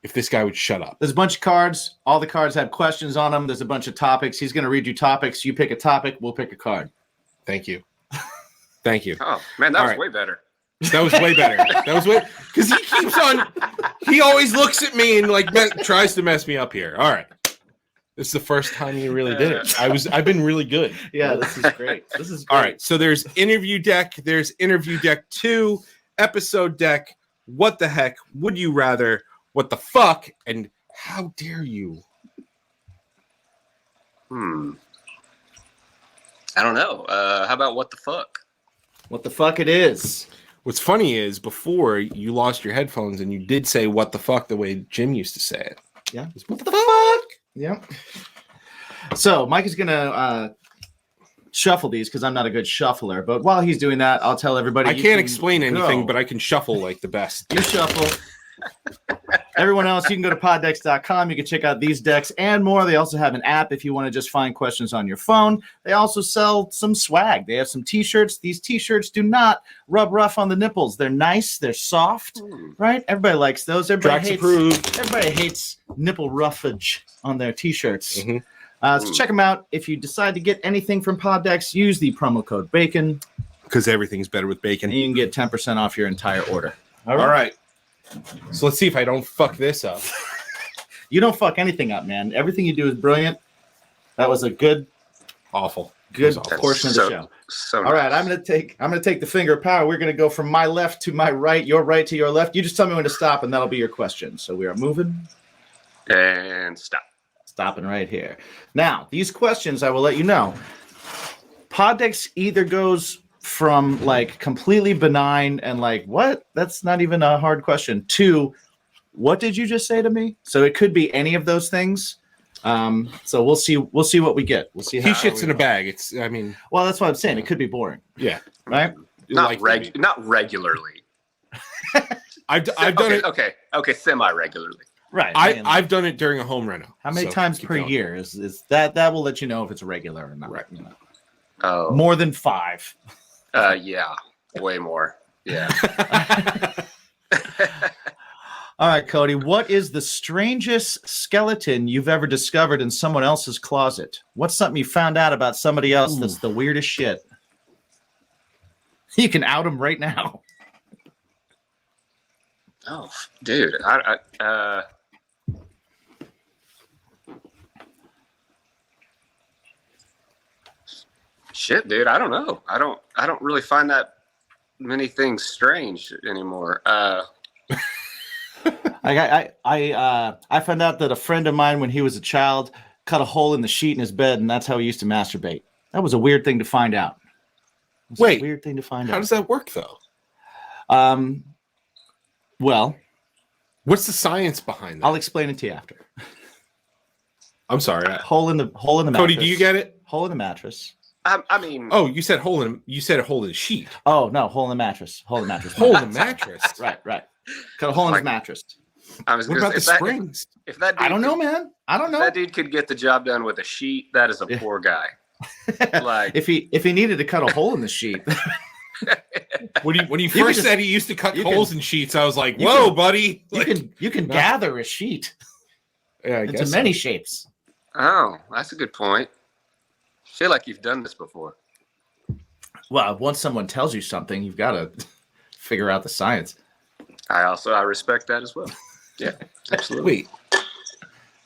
If this guy would shut up. There's a bunch of cards. All the cards have questions on them. There's a bunch of topics. He's going to read you topics. You pick a topic. We'll pick a card. Thank you. Thank you. Oh man, that All was right. way better. That was way better. That was way because he keeps on. He always looks at me and tries to mess me up here. All right, this is the first time you really did it. I've been really good. Yeah, this is great. This is great. All right, so there's interview deck. There's interview deck 2, episode deck. What the heck? Would you rather? What the fuck? And how dare you? I don't know. How about what the fuck? What the fuck it is. What's funny is before you lost your headphones and you did say what the fuck the way Jim used to say it. Yeah. It's, what the fuck? Yeah. So Mike is going to shuffle these because I'm not a good shuffler. But while he's doing that, I'll tell everybody. I you can't can explain anything, go. but I can shuffle like the best. You shuffle. Everyone else, you can go to poddex.com. You can check out these decks and more. They also have an app if you want to just find questions on your phone. They also sell some swag. They have some T-shirts. These T-shirts do not rub rough on the nipples. They're nice. They're soft, right? Everybody likes those. Everybody hates nipple roughage on their T-shirts. Mm-hmm. So check them out. If you decide to get anything from Poddex, use the promo code BACON, Because everything's better with bacon. and you can get 10% off your entire order. All right. So let's see if I don't fuck this up. You don't fuck anything up, man. Everything you do is brilliant. That was a good Awful. good Awful. portion of the show. So All right, nice. I'm gonna take the finger of power. We're gonna go from my left to my right, your right to your left. You just tell me when to stop, and that'll be your question. So we are moving, And stop. stopping right here. Now, these questions, I will let you know. Poddex either goes from like completely benign and like, what? That's not even a hard question, to what did you just say to me? So it could be any of those things. So we'll see what we get. We'll see how He shits in a bag. Well, that's what I'm saying. It could be boring, Yeah. right? Not regularly. I've done it. Okay, semi-regularly. Right. I've done it during a home reno. how many So times keep per going. year is that will let you know if it's regular or not. Right. You know. Oh, More than 5. yeah, way more. Yeah. All right, Cody. What is the strangest skeleton you've ever discovered in someone else's closet? What's something you found out about somebody else that's the weirdest shit? You can out them right now. Oh, dude. Shit, dude. I don't know. I don't really find that many things strange anymore. I found out that a friend of mine, when he was a child, cut a hole in the sheet in his bed, and that's how he used to masturbate. That was a weird thing to find out. Wait, weird thing to find how out. does that work though? Well, what's the science behind that? I'll explain it to you after. I'm sorry. Hole in the mattress. Cody, do you get it? Hole in the mattress. I mean, oh, you said hole in the sheet. Oh no, hole in the mattress. Hole in the mattress. Hole in the mattress. Right. Cut a hole in his mattress. I was what about the springs? If that dude I don't know, man. I don't know. If that dude could get the job done with a sheet, that is a poor guy. Like if he needed to cut a hole in the sheet. When he first said he used to cut holes in sheets, I was like, "Whoa, buddy!" You can gather a sheet. Yeah, into many shapes. Oh, that's a good point. I feel like you've done this before. Well, once someone tells you something, you've got to figure out the science. I respect that as well. Yeah, absolutely. Wait,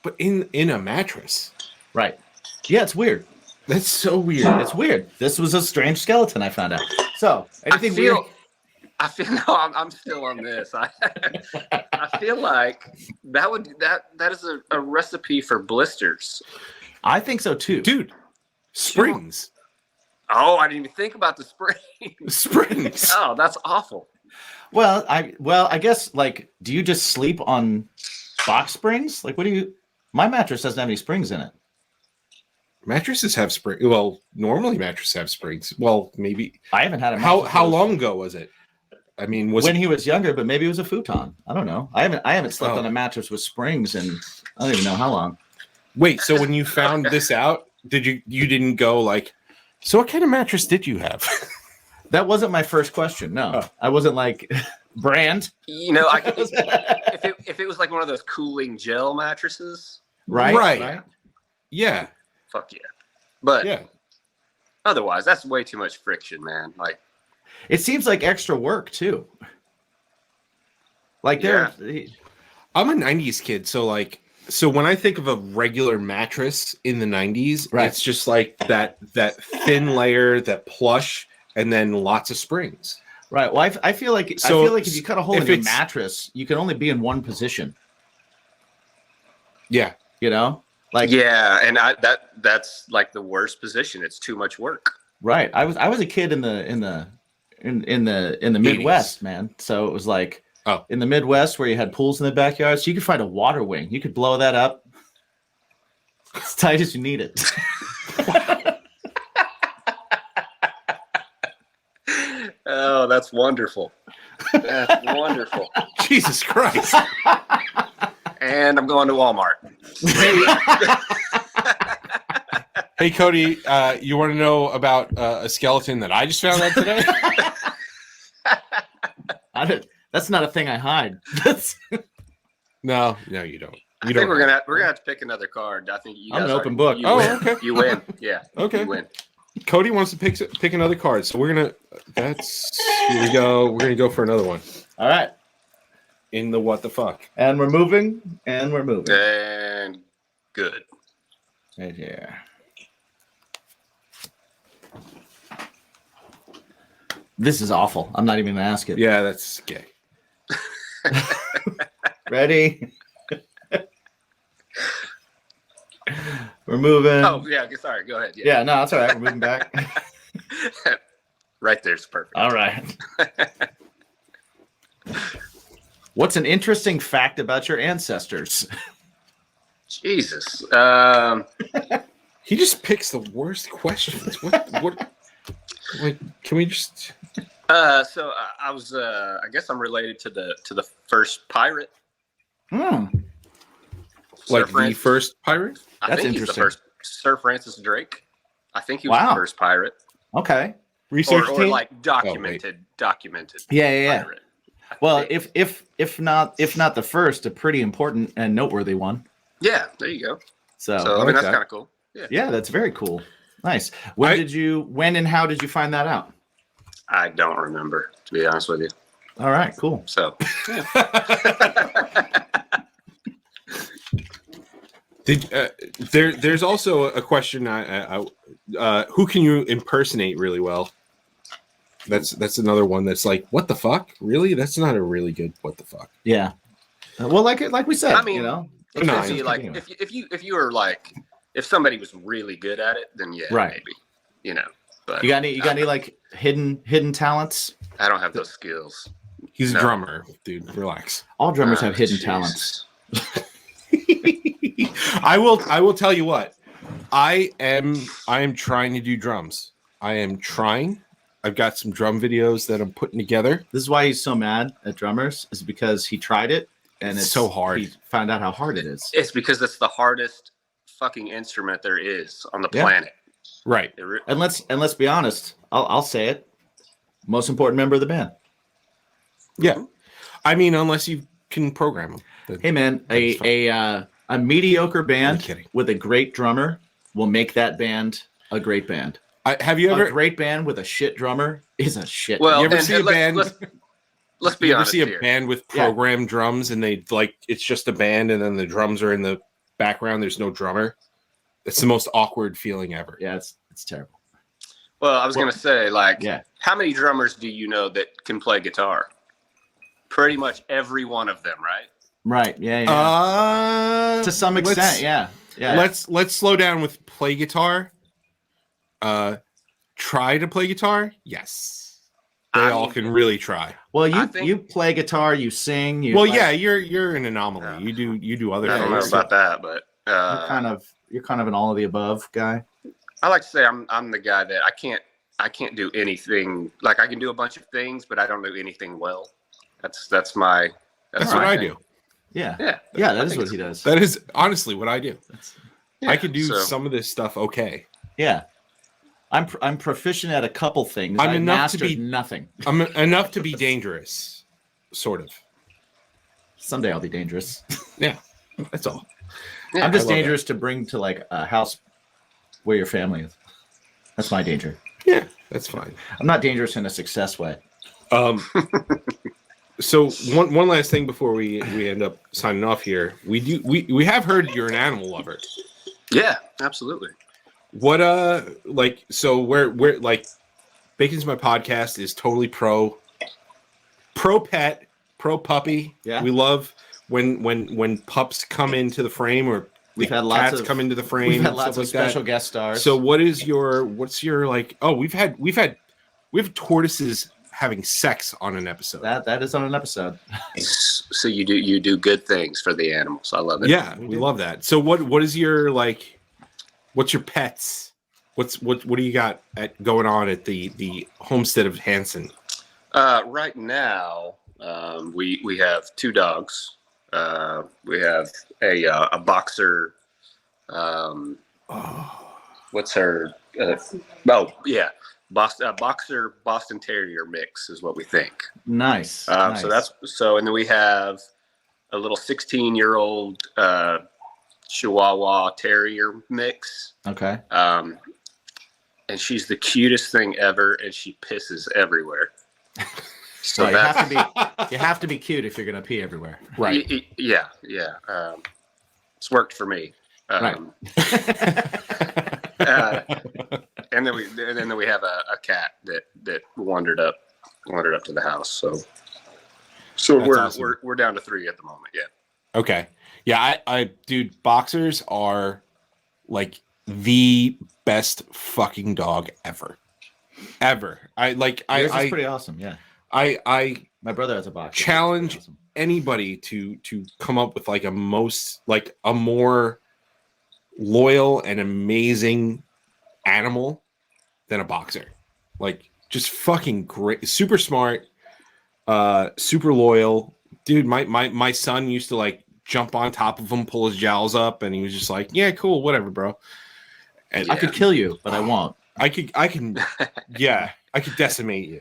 but in a mattress, right? Yeah, it's weird. That's so weird. It's weird. This was a strange skeleton I found out. So, anything weird? I'm still on this. I feel like that is a recipe for blisters. I think so too, dude. Springs. Oh, I didn't even think about the springs. Springs. Oh, that's awful. Well, I guess, like, do you just sleep on box springs? Like, my mattress doesn't have any springs in it. Mattresses have springs. Well, normally mattresses have springs. Well, maybe. I haven't had a mattress. How long ago was it? I mean, he was younger, but maybe it was a futon. I don't know. I haven't slept on a mattress with springs in I don't even know how long. Wait, so when you found this out, you didn't go like, so what kind of mattress did you have? That wasn't my first question. No, I wasn't like brand. You know, if it was like one of those cooling gel mattresses, right? Yeah. Fuck yeah. But yeah. Otherwise, that's way too much friction, man. Like, it seems like extra work too. Like I'm a 90s kid, so when I think of a regular mattress in the 90s, it's just like that thin layer, that plush, and then lots of springs. Right. Well, I feel like if you cut a hole in your mattress, you can only be in one position. Yeah. You know? Like, yeah, and that's like the worst position. It's too much work. Right. I was a kid in the Midwest, man. So it was like in the Midwest where you had pools in the backyard, so you could find a water wing. You could blow that up as tight as you need it. Oh, that's wonderful. That's wonderful. Jesus Christ. And I'm going to Walmart. Hey, Cody, you want to know about a skeleton that I just found out today? That's not a thing I hide. No, you don't. I think we're gonna have to pick another card. I think you guys I'm an open book. Okay. You win. Yeah. Okay. You win. Cody wants to pick another card, so here we go. We're gonna go for another one. All right. In the what the fuck? And we're moving. And good. Right here. This is awful. I'm not even gonna ask it. Yeah, that's gay. Ready? We're moving. Oh yeah, sorry. Go ahead. Yeah, no, that's all right. We're moving back. Right there's perfect. All right. What's an interesting fact about your ancestors? Jesus. He just picks the worst questions. What? Like, can we just? So I was. I guess I'm related to the first pirate. Like the first pirate? I think he's the first. Sir Francis Drake. I think he was the first pirate. Okay. Research or team? like documented. Yeah. Pirate. Well, if not the first, a pretty important and noteworthy one. Yeah, there you go. So I mean, that's kind of cool. Yeah, that's very cool. Nice. When and how did you find that out? I don't remember, to be honest with you. All right, cool. So, yeah. There's also a question. Who can you impersonate really well? That's another one that's like, what the fuck? Really? That's not a really good what the fuck. Yeah. Well, like we said, I mean, you know, especially like if you were like, if somebody was really good at it, then yeah, maybe, you know. But you got any like hidden talents? I don't have those skills. He's a drummer, dude. Relax. All drummers have hidden talents. I will tell you what. I am trying to do drums. I am trying. I've got some drum videos that I'm putting together. This is why he's so mad at drummers, is because he tried it and it's so hard. He found out how hard it is. It's because it's the hardest fucking instrument there is on the planet. Right. And let's be honest. I'll say it. Most important member of the band. Yeah. I mean, unless you can program them. Hey man, a mediocre band with a great drummer will make that band a great band. Have you ever a great band with a shit drummer is a shit. Well, you ever see a band? Let's be honest. You ever see a band with programmed drums and they like it's just a band and then the drums are in the background. There's no drummer. It's the most awkward feeling ever. Yeah, it's terrible. Well, I was gonna say, like, how many drummers do you know that can play guitar? Pretty much every one of them, right? Right. Yeah. To some extent, yeah. Let's slow down with play guitar. Try to play guitar. Yes, they all can really try. Well, you play guitar, you sing. You're an anomaly. You do other things. I don't know about that, but you're kind of an all of the above guy. I like to say I'm the guy that I can't do anything. Like I can do a bunch of things, but I don't do anything well. That's what I do. Yeah. That is what he does. That is honestly what I do. I can do some of this stuff okay. Yeah. I'm proficient at a couple things. I'm enough to be nothing. I'm enough to be dangerous, sort of. Someday I'll be dangerous. Yeah, that's all. Yeah, I'm just dangerous to bring to like a house where your family is. That's my danger. Yeah, that's fine. I'm not dangerous in a success way. So one last thing before we end up signing off here. We have heard you're an animal lover. Yeah, absolutely. What where like Bacon's My Podcast is totally pro pet, pro puppy. Yeah. We love when pups come into the frame or we've had cats come into the frame. We've had lots of special guest stars. So what's your like we've had tortoises having sex on an episode. That is on an episode. So you do good things for the animals. I love it. Yeah, we love that. So what is your like? What's your pets? What do you got going on at the homestead of Hanson? Right now, we have two dogs. We have a boxer. What's her? Boxer Boston Terrier mix is what we think. Nice. Nice. And then we have a little 16-year-old Chihuahua Terrier mix. Okay. And she's the cutest thing ever, and she pisses everywhere. So well, you have to be cute if you're gonna pee everywhere. Right. Yeah. It's worked for me. Right. And then we have a cat that wandered up to the house. So we're awesome. we're down to 3 at the moment. Yeah. Okay. Yeah, I dude, boxers are like the best fucking dog ever. It's pretty awesome. Yeah. My brother has a boxer. Challenge anybody to come up with like a more loyal and amazing animal than a boxer. Like just fucking great, super smart, super loyal. Dude, my son used to like jump on top of him, pull his jowls up, and he was just like, yeah, cool, whatever, bro. And I could kill you, but I won't. I can yeah, I could decimate you,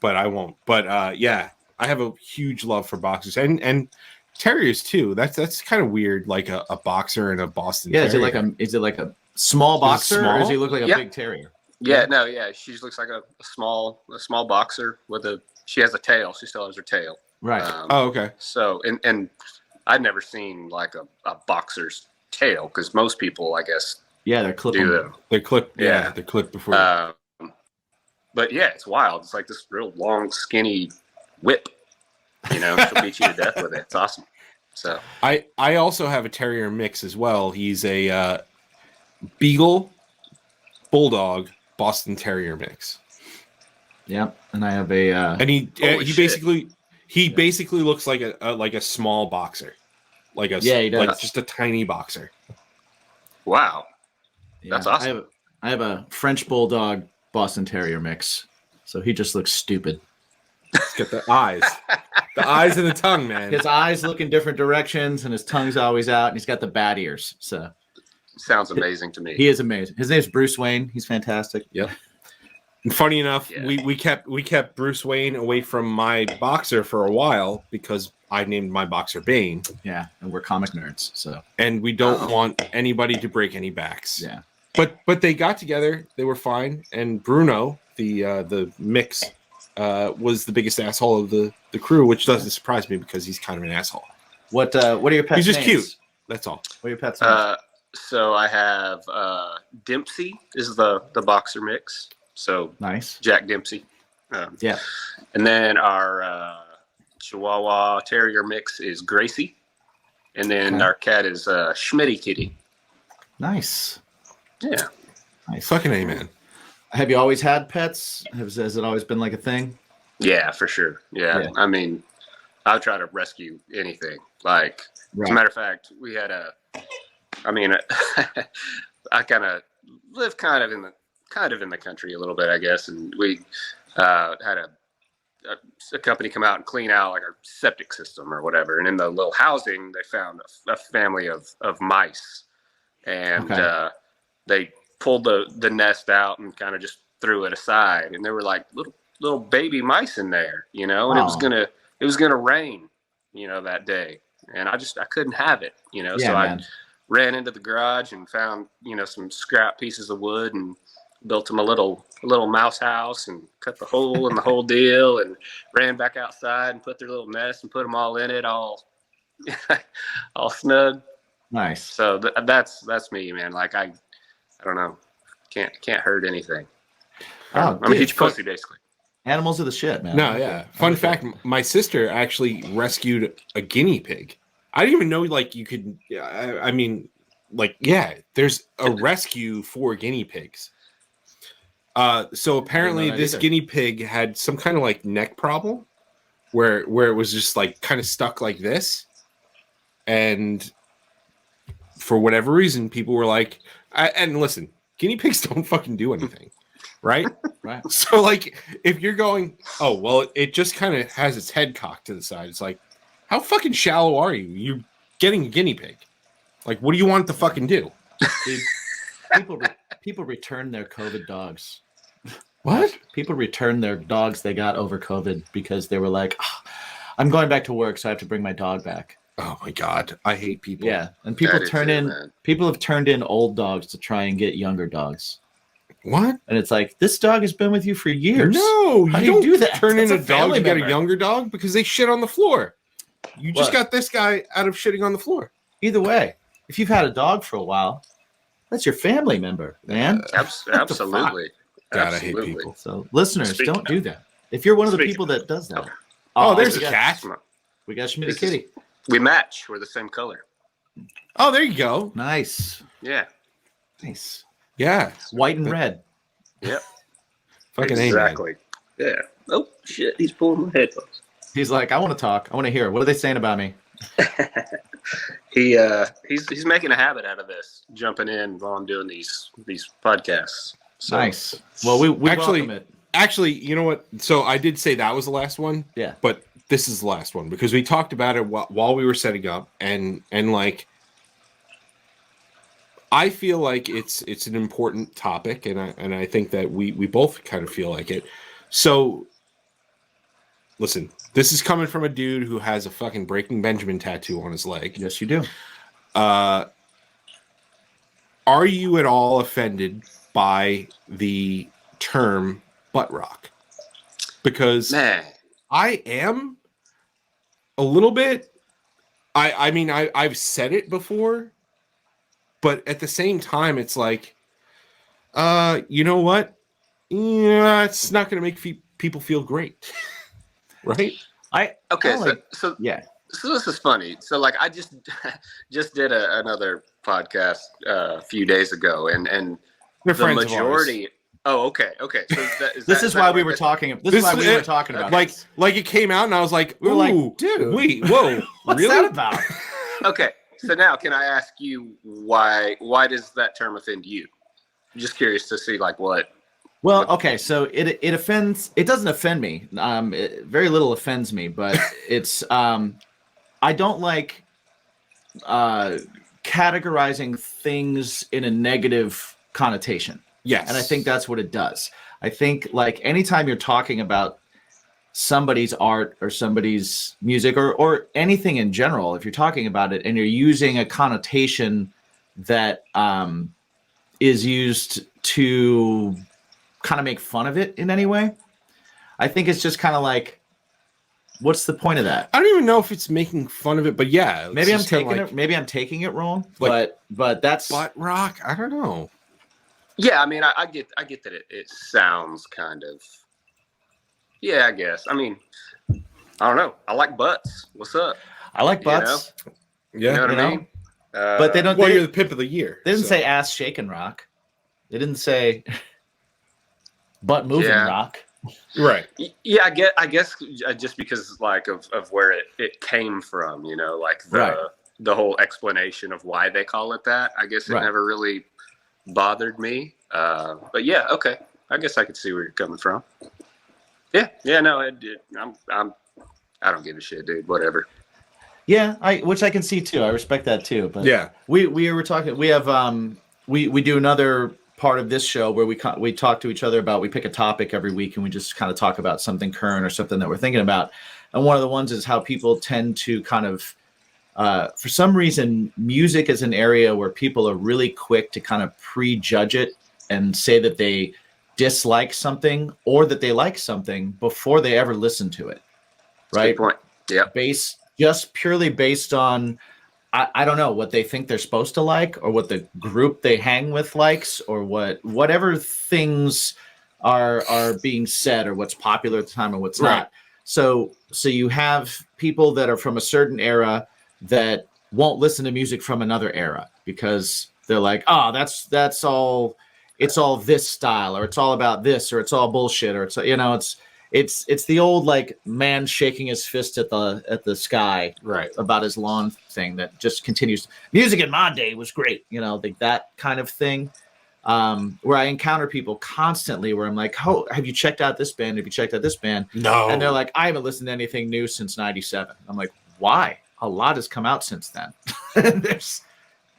but I won't. But yeah, I have a huge love for boxers and terriers too. That's kind of weird, like a boxer and a Boston Terrier. Is it like a small boxer, or does he look like a big terrier? Yeah, no, yeah. She just looks like a small boxer with she has a tail. She still has her tail. Right. Okay. So and I've never seen like a boxer's tail, because most people, I guess, they're clipping. They're clipped. Yeah, they're clipped before. But yeah, it's wild. It's like this real long, skinny whip. She'll beat you to death with it. It's awesome. So I also have a terrier mix as well. He's a Beagle Bulldog Boston Terrier mix. Yeah, and I have a and he basically looks like a small boxer, he does. Like just a tiny boxer. Wow, that's awesome. I have a French Bulldog Boston Terrier mix, so he just looks stupid. He's got the eyes, and the tongue, man. His eyes look in different directions, and his tongue's always out, and he's got the bat ears. So sounds amazing to me. He is amazing. His name's Bruce Wayne. He's fantastic. Yep. And funny enough, we kept Bruce Wayne away from my boxer for a while because I named my boxer Bane. Yeah, and we're comic nerds, so. And we don't want anybody to break any backs. Yeah. But they got together. They were fine. And Bruno, the mix, was the biggest asshole of the crew, which doesn't surprise me because he's kind of an asshole. What are your pets' He's just names? cute. That's all. What are your pets' names? So I have Dempsey is the boxer mix. So nice. Jack Dempsey. Yeah. And then our Chihuahua Terrier mix is Gracie. And then our cat is Schmitty Kitty. Nice. Yeah. Nice. Fucking amen. Have you always had pets? Has it always been like a thing? Yeah, for sure. Yeah. I mean, I'll try to rescue anything. Like, as a matter of fact, we had I kind of live kind of in the country a little bit, I guess, and we had a company come out and clean out like our septic system or whatever, and in the little housing they found a family of mice, and they pulled the nest out and kind of just threw it aside, and there were like little baby mice in there, and it was gonna rain, that day, and I couldn't have it, so I ran into the garage and found, some scrap pieces of wood and built them a little mouse house and cut the hole in the whole deal, and ran back outside and put their little nest and put them all in it, all snug. Nice. So that's me, man. Like I don't know, can't hurt anything. I'm a huge pussy, basically. Animals are the shit, man. No, yeah. Fun fact: my sister actually rescued a guinea pig. I didn't even know you could. I mean, there's a rescue for guinea pigs. So apparently this guinea pig had some kind of neck problem where it was just kind of stuck like this. And for whatever reason, people were like, and listen, guinea pigs don't fucking do anything. Right? Right. So if you're going, oh, well, it just kind of has its head cocked to the side. It's like, how fucking shallow are you? You're getting a guinea pig. What do you want it to fucking do? Dude, people return their COVID dogs. What? People return their dogs they got over COVID because they were like, I'm going back to work, so I have to bring my dog back. Oh my God. I hate people. Yeah. And people people have turned in old dogs to try and get younger dogs. What? And it's like, this dog has been with you for years. No, How you don't do that. Turn That's in a dog to get a member. younger dog because they shit on the floor. You just got this guy out of shitting on the floor. Either way, if you've had a dog for a while, that's your family member, man. Absolutely. God, I hate people. So listeners, don't do that. If you're one of the people that does that. Oh, there's a cat. We got Schmitty Kitty. We match. We're the same color. Oh, there you go. Nice. Yeah. Nice. Yeah. White and red. Yep. Fucking exactly. Yeah. Oh shit! He's pulling my headphones. He's like, I want to talk. I want to hear. What are they saying about me? He's making a habit out of this, jumping in while I'm doing these podcasts. So. Nice. Well, we welcome it. Actually, you know what? So I did say that was the last one. Yeah. But this is the last one because we talked about it while we were setting up, and I feel like it's an important topic, and I think that we both kind of feel like it. So, listen, This is coming from a dude who has a fucking Breaking Benjamin tattoo on his leg. Yes, you do. Are you at all offended by the term butt rock? Because Man. I am a little bit. I mean, I've said it before, but at the same time, it's like, you know what? Yeah, it's not going to make people feel great, right? So this is funny. So like I just did another podcast a few days ago, and They're the friends of majority. Oh, okay. So This is why we were talking. This is why we were talking about. Like it came out, and I was like, we were like, dude, wait, whoa, what's really? that about? Okay, so now can I ask you why does that term offend you? I'm just curious to see like what. Well, okay, so it offends. It doesn't offend me. Very little offends me, but it's. I don't like categorizing things in a negative connotation. Yes. And I think that's what it does. I think like anytime you're talking about somebody's art or somebody's music or anything in general, if you're talking about it and you're using a connotation that is used to kind of make fun of it in any way, I think it's just kind of like, what's the point of that? I don't even know if it's making fun of it, but yeah. Maybe I'm taking it wrong, like, but that's butt rock. I don't know. Yeah, I mean, I get that it sounds kind of. Yeah, I guess. I mean, I don't know. I like butts. What's up? I like butts. Yeah, you know what I mean. But they don't. Well, you're the pimp of the year. They didn't say ass shaking rock. They didn't say butt moving rock. Right. Yeah, I guess just because like of where it came from, you know, like the whole explanation of why they call it that. I guess it never really bothered me. But yeah, okay. I guess I could see where you're coming from. Yeah, no, I don't give a shit, dude. Whatever. Yeah, which I can see too. I respect that too. But yeah, we were talking. We have we do another part of this show where we talk to each other about. We pick a topic every week and we just kind of talk about something current or something that we're thinking about. And one of the ones is how people tend to kind of, for some reason, music is an area where people are really quick to kind of prejudge it and say that they dislike something or that they like something before they ever listen to it. Right? Good point. Yeah. Just purely based on, I don't know, what they think they're supposed to like or what the group they hang with likes or whatever things are being said or what's popular at the time or what's not. So you have people that are from a certain era that won't listen to music from another era because they're like, oh, that's all, it's all this style or it's all about this or it's all bullshit or it's, you know, it's the old like man shaking his fist at the sky about his lawn thing that just continues. Music in my day was great, you know, like that kind of thing. Where I encounter people constantly where I'm like, oh, have you checked out this band? Have you checked out this band? No. And they're like, I haven't listened to anything new since '97. I'm like, why? A lot has come out since then.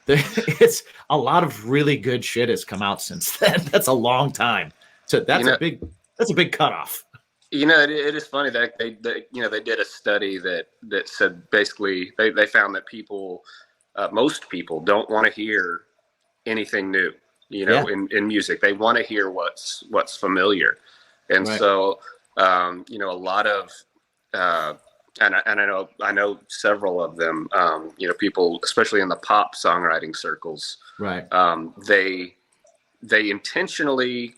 It's a lot of really good shit has come out since then. That's a long time. So that's a big cutoff. You know, it is funny that they did a study that said basically they found that most people don't want to hear anything new, you know, in music. They want to hear what's familiar. And so, you know, a lot of, and I know several of them, you know, people, especially in the pop songwriting circles, they intentionally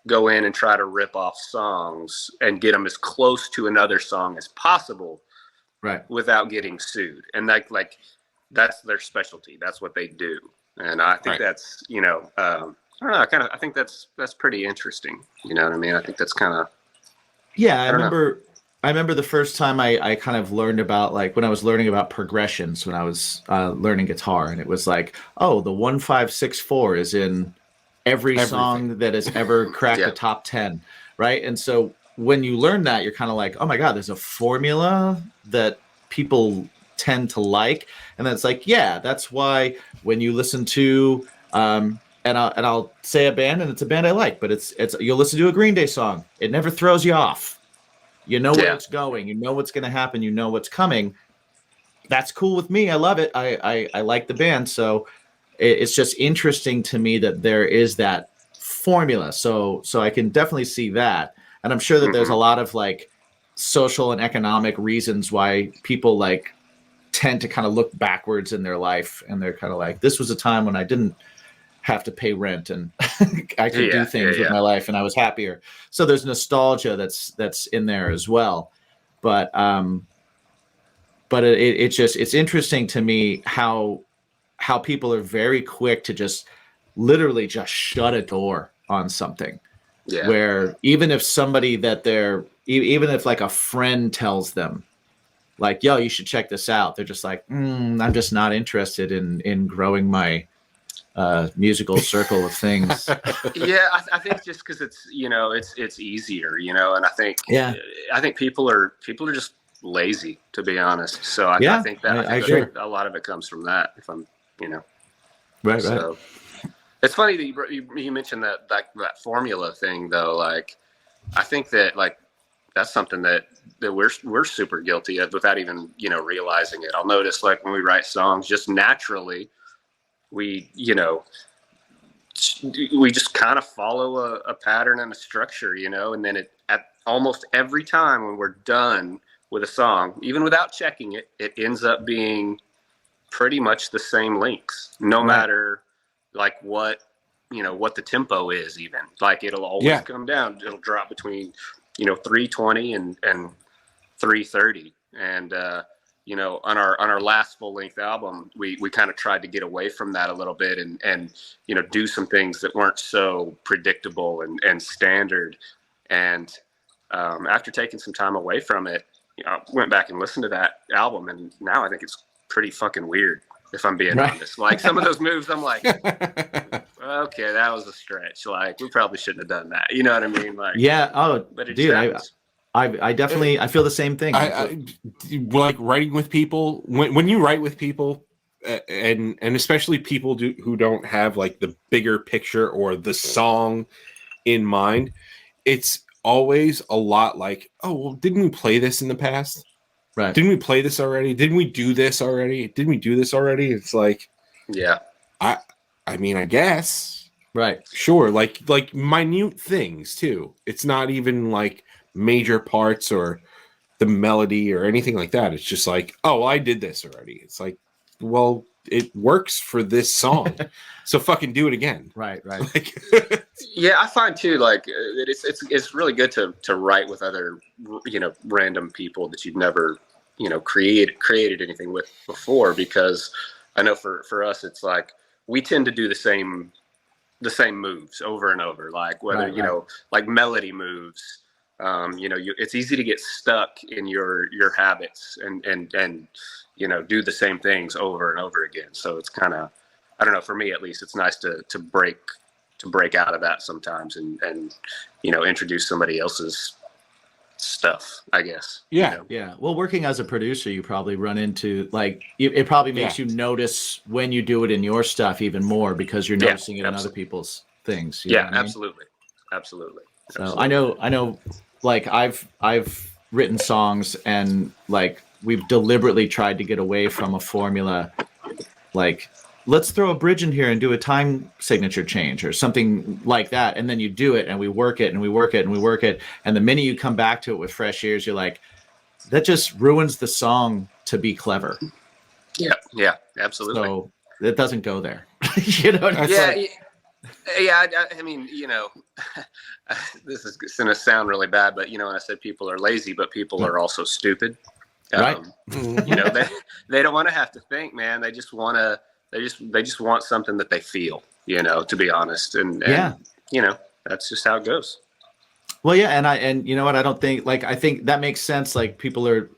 go in and try to rip off songs and get them as close to another song as possible, without getting sued. And like that's their specialty. That's what they do. And I think that's, you know, I don't know. I think that's pretty interesting. You know what I mean? I think that's kind of. Yeah, I remember the first time I kind of learned about, like, when I was learning about progressions when I was learning guitar, and it was like, oh, the 1-5-6-4 is in every song that has ever cracked the top 10, right? And so when you learn that, you're kind of like, oh my God, there's a formula that people tend to like. And then it's like, yeah, that's why when you listen to, and I'll say a band, and it's a band I like, but it's you'll listen to a Green Day song, it never throws you off. You know where it's going. You know what's going to happen. You know what's coming. That's cool with me. I love it. I like the band. So it's just interesting to me that there is that formula. So I can definitely see that. And I'm sure that there's a lot of like social and economic reasons why people like tend to kind of look backwards in their life. And they're kind of like, this was a time when I didn't have to pay rent and I could do things with my life and I was happier. So there's nostalgia that's in there as well. But it's interesting to me how people are very quick to just literally just shut a door on something. Yeah. Where even if somebody that even if like a friend tells them like, yo, you should check this out. They're just like, I'm just not interested in growing my musical circle of things. I think just because it's it's easier, and I think people are just lazy, to be honest. So I think that a lot of it comes from that. If I'm right. It's funny that you mentioned that formula thing though. Like I think that like that's something that we're super guilty of without even realizing it. I'll notice like when we write songs, just naturally we just kind of follow a pattern and a structure, and then at almost every time when we're done with a song, even without checking it, it ends up being pretty much the same links, no matter like what the tempo is. Even like it'll always come down. It'll drop between 320 and 330, and on our last full length album, we kind of tried to get away from that a little bit and do some things that weren't so predictable and standard. And after taking some time away from it, I went back and listened to that album, and now I think it's pretty fucking weird, if I'm being honest. Like some of those moves, I'm like, okay, that was a stretch. Like we probably shouldn't have done that. You know what I mean? Like, but dude, I definitely I feel the same thing. I like writing with people. When you write with people, and especially people who don't have like the bigger picture or the song in mind, it's always a lot like, oh, well, didn't we play this in the past? Right. Didn't we play this already? Didn't we do this already? Didn't we do this already? It's like, I mean, I guess. Right. Sure. Like minute things too. It's not even like major parts or the melody or anything like that. It's just like, oh, well, I did this already. It's like, well, it works for this song, so fucking do it again. Right. Like, I find too, like it's really good to write with other random people that you've never created anything with before, because I know for us it's like we tend to do the same moves over and over, like whether like melody moves. It's easy to get stuck in your habits and do the same things over and over again. So it's kind of, I don't know, for me at least, it's nice to break out of that sometimes and introduce somebody else's stuff, I guess. Yeah. Well, working as a producer, you probably run into like it probably makes you notice when you do it in your stuff even more, because you're noticing it in other people's things. You know what I mean? Absolutely. So I know. Like I've written songs and like we've deliberately tried to get away from a formula, like let's throw a bridge in here and do a time signature change or something like that, and then you do it and we work it and we work it and we work it, and the minute you come back to it with fresh ears, you're like, that just ruins the song to be clever. Yeah, absolutely. So it doesn't go there. You know what I'm saying? I mean, this is going to sound really bad, but when I said people are lazy, but people are also stupid. Right. They don't want to have to think, man. They just want to. They just want something that they feel. To be honest, and that's just how it goes. Well, yeah, and you know what? I don't think I think that makes sense. Like people are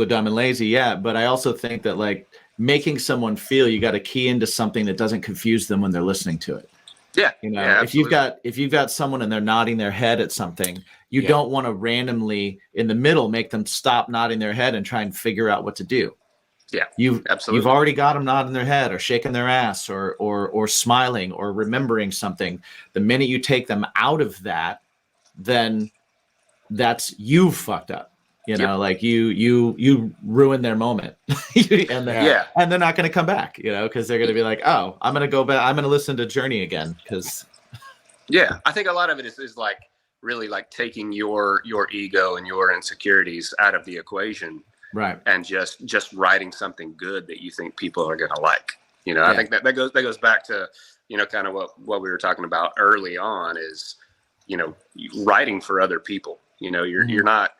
dumb and lazy, but I also think that like making someone feel, you got to key into something that doesn't confuse them when they're listening to it. Yeah. If you've got someone and they're nodding their head at something, you don't want to randomly in the middle make them stop nodding their head and try and figure out what to do. Yeah. You've already got them nodding their head or shaking their ass or smiling or remembering something. The minute you take them out of that, then that's you've fucked up. You know, like you ruin their moment, and they're not going to come back. You know, because they're going to be like, oh, I'm going to go back. I'm going to listen to Journey again because. Yeah, I think a lot of it is like really like taking your ego and your insecurities out of the equation, right? And just writing something good that you think people are going to like. You know, I think that goes back to, you know, kind of what we were talking about early on is, you know, writing for other people. You know, you're not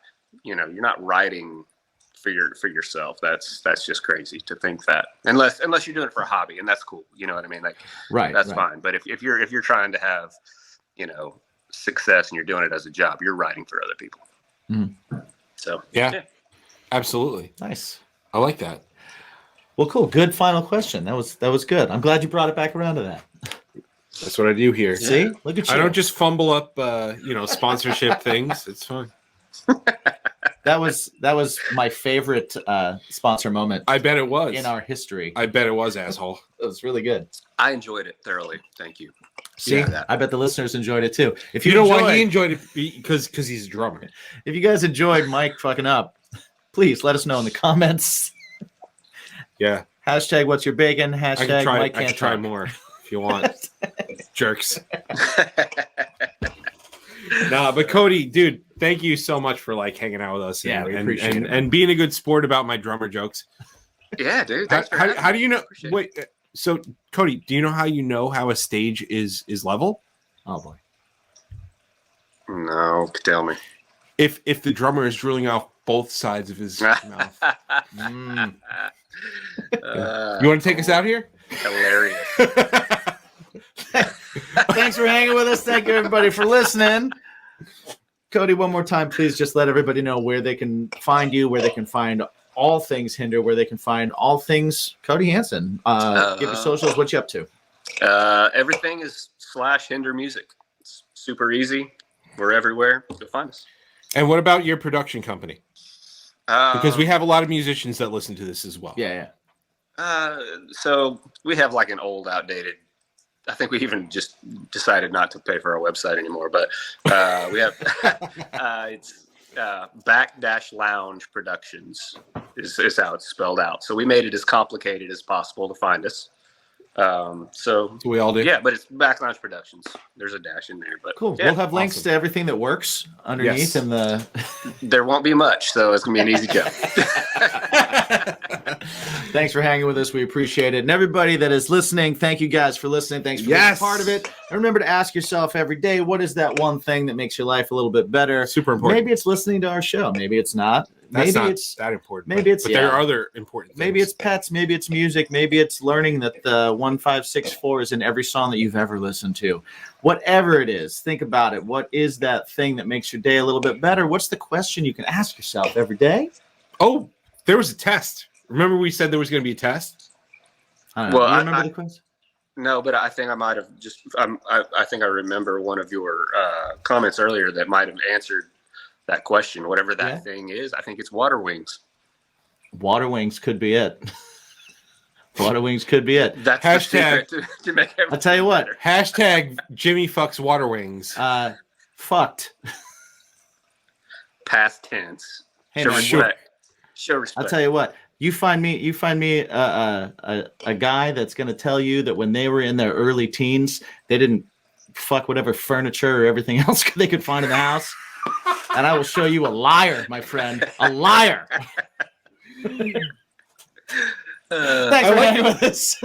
writing for yourself. That's just crazy to think that, unless you're doing it for a hobby, and that's cool. You know what I mean? Like, that's fine. But if you're trying to have, you know, success and you're doing it as a job, you're writing for other people. So yeah, absolutely. Nice. I like that. Well, cool. Good final question. That was good. I'm glad you brought it back around to that. That's what I do here. See, look at you. I don't just fumble up, sponsorship things. It's fun. That was my favorite sponsor moment. I bet it was in our history. I bet it was, asshole. It was really good. I enjoyed it thoroughly. Thank you. See, I bet the listeners enjoyed it too. If you know why he enjoyed it, because he's a drummer. If you guys enjoyed Mike fucking up, please let us know in the comments. Yeah. Hashtag what's your bacon? Hashtag Mike can't try more if you want. Jerks. Nah, but Cody, dude, thank you so much for like hanging out with us. Yeah, we appreciate it. And being a good sport about my drummer jokes. Yeah, dude. How do you know? Wait, so Cody, do you know how a stage is level? Oh boy. No, tell me. If the drummer is drilling off both sides of his mouth. You want to take us out here? Hilarious. Thanks for hanging with us. Thank you, everybody, for listening. Cody, one more time, please just let everybody know where they can find you, where they can find all things Hinder, where they can find all things Cody Hanson. Give your socials. What you up to? Everything is /Hinder Music. It's super easy. We're everywhere. You'll find us. And what about your production company? Because we have a lot of musicians that listen to this as well. Yeah. So we have like an old, outdated. I think we even just decided not to pay for our website anymore. But we have it's _Lounge Productions is how it's spelled out. So we made it as complicated as possible to find us. So we all do. Yeah, but it's /Lounge Productions. There's a dash in there, but cool. Yeah. We'll have links to everything that works underneath in the. There won't be much, so it's gonna be an easy job. Thanks for hanging with us. We appreciate it. And everybody that is listening, thank you guys for listening. Thanks for being part of it. And remember to ask yourself every day, what is that one thing that makes your life a little bit better? Super important. Maybe it's listening to our show. Maybe it's not. Maybe it's that important. Maybe it's but there are other important things. Maybe it's pets. Maybe it's music. Maybe it's learning that the 1564 is in every song that you've ever listened to. Whatever it is, think about it. What is that thing that makes your day a little bit better? What's the question you can ask yourself every day? Oh, there was a test. Remember we said there was going to be a test? I don't know. Well, you remember the quiz? No, but I think I might have just. I think I remember one of your comments earlier that might have answered that question. Whatever that thing is, I think it's water wings. Water wings could be it. Water wings could be it. That's hashtag the secret to make everything I'll tell you what. better. Hashtag Jimmy fucks water wings. Fucked. Past tense. Hey, Show man, respect. Show respect. I'll tell you what. You find me a guy that's going to tell you that when they were in their early teens, they didn't fuck whatever furniture or everything else they could find in the house. And I will show you a liar, my friend. A liar. Thanks for hanging with us.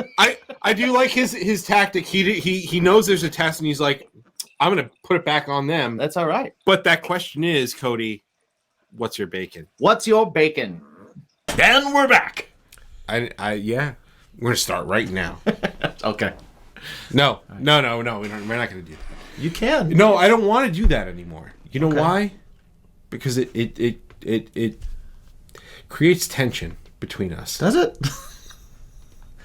I do like his tactic. He knows there's a test and he's like, I'm going to put it back on them. That's all right. But that question is, Cody, what's your bacon? What's your bacon? And we're back. We're gonna start right now. Okay. No. We're not gonna do that. You can. No, I don't want to do that anymore. You know why? Because it creates tension between us. Does it?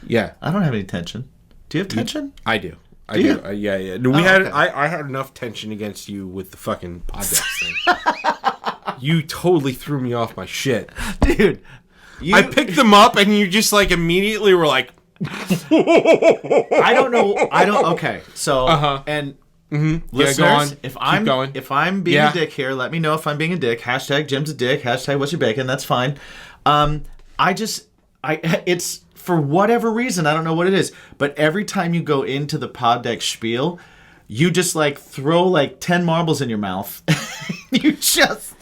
Yeah. I don't have any tension. Do you have tension? I do. I do. do. Yeah. No, I had enough tension against you with the fucking podcast thing. You totally threw me off my shit, dude. I picked them up and you just like immediately were like, I don't know. Okay. So, and Listeners, go on. if I'm being a dick here, let me know if I'm being a dick. Hashtag Jim's a dick. Hashtag what's your bacon. That's fine. It's for whatever reason, I don't know what it is, but every time you go into the pod deck spiel, you just like throw like 10 marbles in your mouth. You just...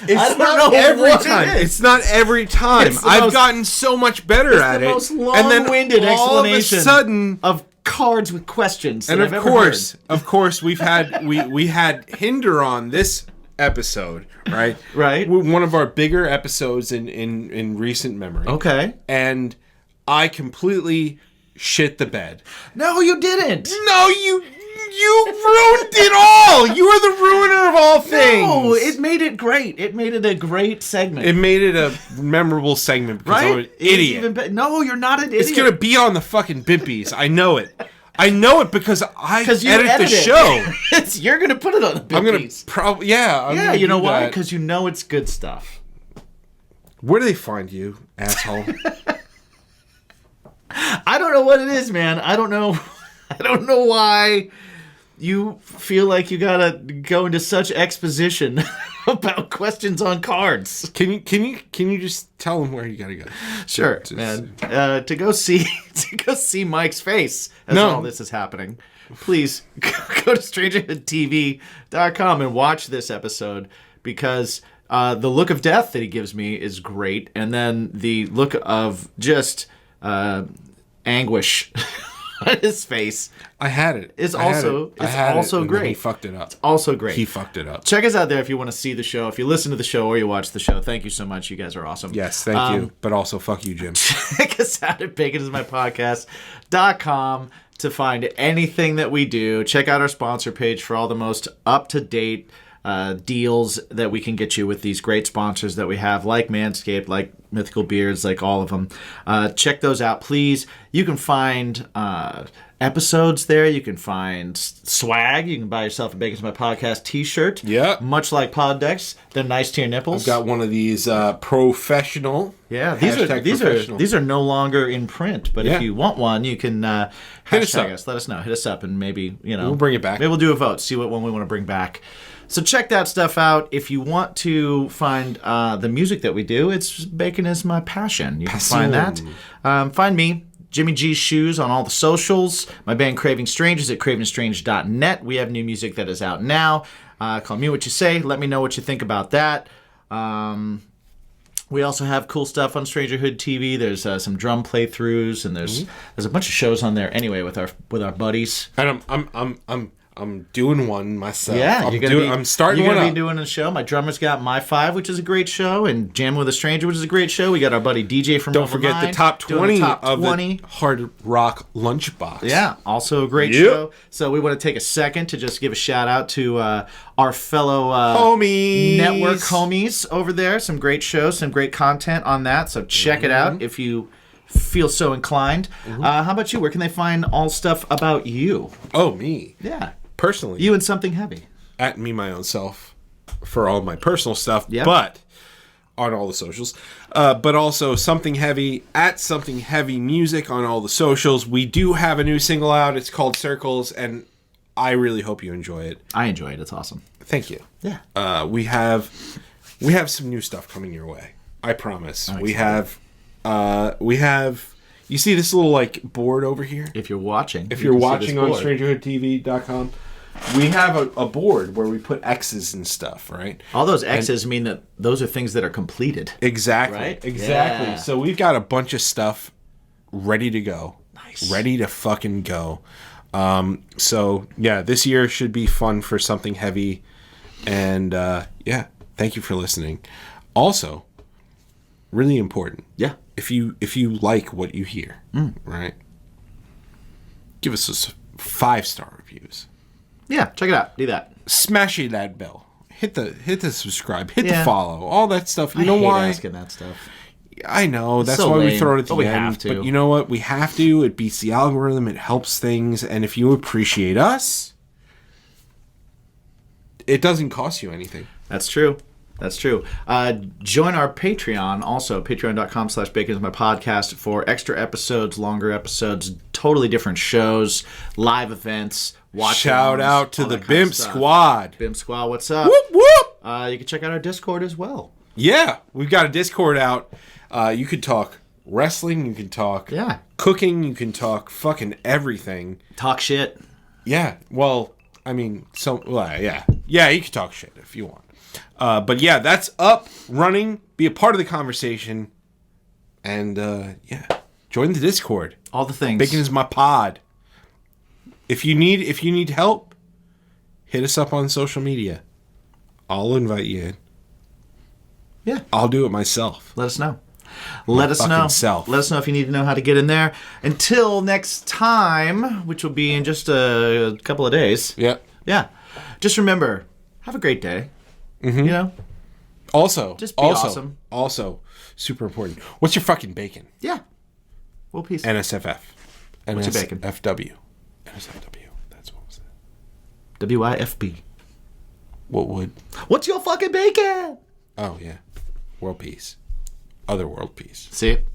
It's not every time. It's not every time. I've gotten so much better at it. It's the most long-winded explanation of a sudden of cards with questions. And of course, we had Hinder on this episode, right? Right. One of our bigger episodes in recent memory. Okay. And I completely shit the bed. No, you didn't. No, you ruined it all. You are the ruiner of all things. No, it made it great. It made it a great segment. It made it a memorable segment because I'm an idiot. No, you're not an idiot. It's going to be on the fucking BIMPs. I know it. I know it because I edit the show. You're going to put it on the BIMPs. I'm going to probably, yeah. You know why? Because you know it's good stuff. Where do they find you, asshole? I don't know what it is, man. I don't know why you feel like you gotta go into such exposition about questions on cards. Can you just tell them where you gotta go? Sure, man. To go see Mike's face as all this is happening. Please go to strangerhoodtv.com and watch this episode because the look of death that he gives me is great, and then the look of just anguish on his face. I had it. It's also great. He fucked it up. It's also great. He fucked it up. Check us out there if you want to see the show. If you listen to the show or you watch the show, thank you so much. You guys are awesome. Yes, thank you. But also, fuck you, Jim. Check us out at baconismypodcast.com to find anything that we do. Check out our sponsor page for all the most up-to-date deals that we can get you with these great sponsors that we have, like Manscaped, like Mythical Beards, like all of them. Check those out, please. You can find episodes there. You can find swag. You can buy yourself a Bacon's My Podcast t-shirt. Yeah. Much like pod decks. They're nice to your nipples. I've got one of these professional. Yeah, these are no longer in print, but if you want one, you can hashtag us. Let us know. Hit us up and maybe, we'll bring it back. Maybe we'll do a vote. See what one we want to bring back. So check that stuff out. If you want to find the music that we do, it's Bacon is My Passion. You can find that. Find me, Jimmy G's Shoes, on all the socials. My band Craving Strange is at cravingstrange.net. We have new music that is out now. Call me what you say. Let me know what you think about that. We also have cool stuff on Stranger Hood TV. There's some drum playthroughs, and there's a bunch of shows on there anyway with our buddies. And I'm doing one myself. Yeah, I'm starting one up. You're going to be doing a show. My drummer's got My Five, which is a great show, and Jamming with a Stranger, which is a great show. We got our buddy DJ from Don't forget the top 20 of the Hard Rock Lunchbox. Yeah, also a great show. So we want to take a second to just give a shout out to our fellow homies, network homies over there. Some great shows, some great content on that. So check it out if you feel so inclined. How about you? Where can they find all stuff about you? Oh, me. Yeah. Personally. You and Something Heavy. At me, my own self, for all my personal stuff, but on all the socials. But also Something Heavy, at Something Heavy Music on all the socials. We do have a new single out. It's called Circles, and I really hope you enjoy it. I enjoy it. It's awesome. Thank you. Yeah. We have some new stuff coming your way. I promise. We have you see this little like board over here? If you're watching on strangerhoodtv.com, we have a board where we put X's and stuff, right? All those X's mean that those are things that are completed. Exactly. Right? Exactly. Yeah. So we've got a bunch of stuff ready to go. Nice. Ready to fucking go. So yeah, this year should be fun for Something Heavy. And yeah, thank you for listening. Also, really important. Yeah. If you like what you hear, right? Give us 5-star reviews. Yeah, check it out. Do that. Smash that bell. Hit the subscribe. Hit the follow. All that stuff. You know why? Asking that stuff. I know. That's so why lame, we throw it at the but we end. have to. But you know what? We have to. It beats the algorithm. It helps things. And if you appreciate us, it doesn't cost you anything. That's true. That's true. Join our Patreon also, patreon.com/baconismypodcast for extra episodes, longer episodes, totally different shows, live events. Shout out to the BIMP squad. BIMP squad, what's up? Whoop, whoop. You can check out our Discord as well. Yeah, we've got a Discord out. You could talk wrestling, you can talk cooking, you can talk fucking everything. Talk shit. Yeah, well, I mean, yeah, you can talk shit if you want. But yeah, that's up, running, be a part of the conversation, and join the Discord. All the things. Bacon is my pod. If you need help, hit us up on social media. I'll invite you in. Yeah. I'll do it myself. Let us know. Let us know if you need to know how to get in there. Until next time, which will be in just a couple of days. Yeah. Just remember, have a great day. Mm-hmm. You know? Also, just be awesome. Also, super important. What's your fucking bacon? Yeah. Well, peace. NSFF. What's your bacon? FW. NSFW. That's what was it. WIFB. What would? What's your fucking bacon? Oh, yeah. World peace. Other world peace. See it?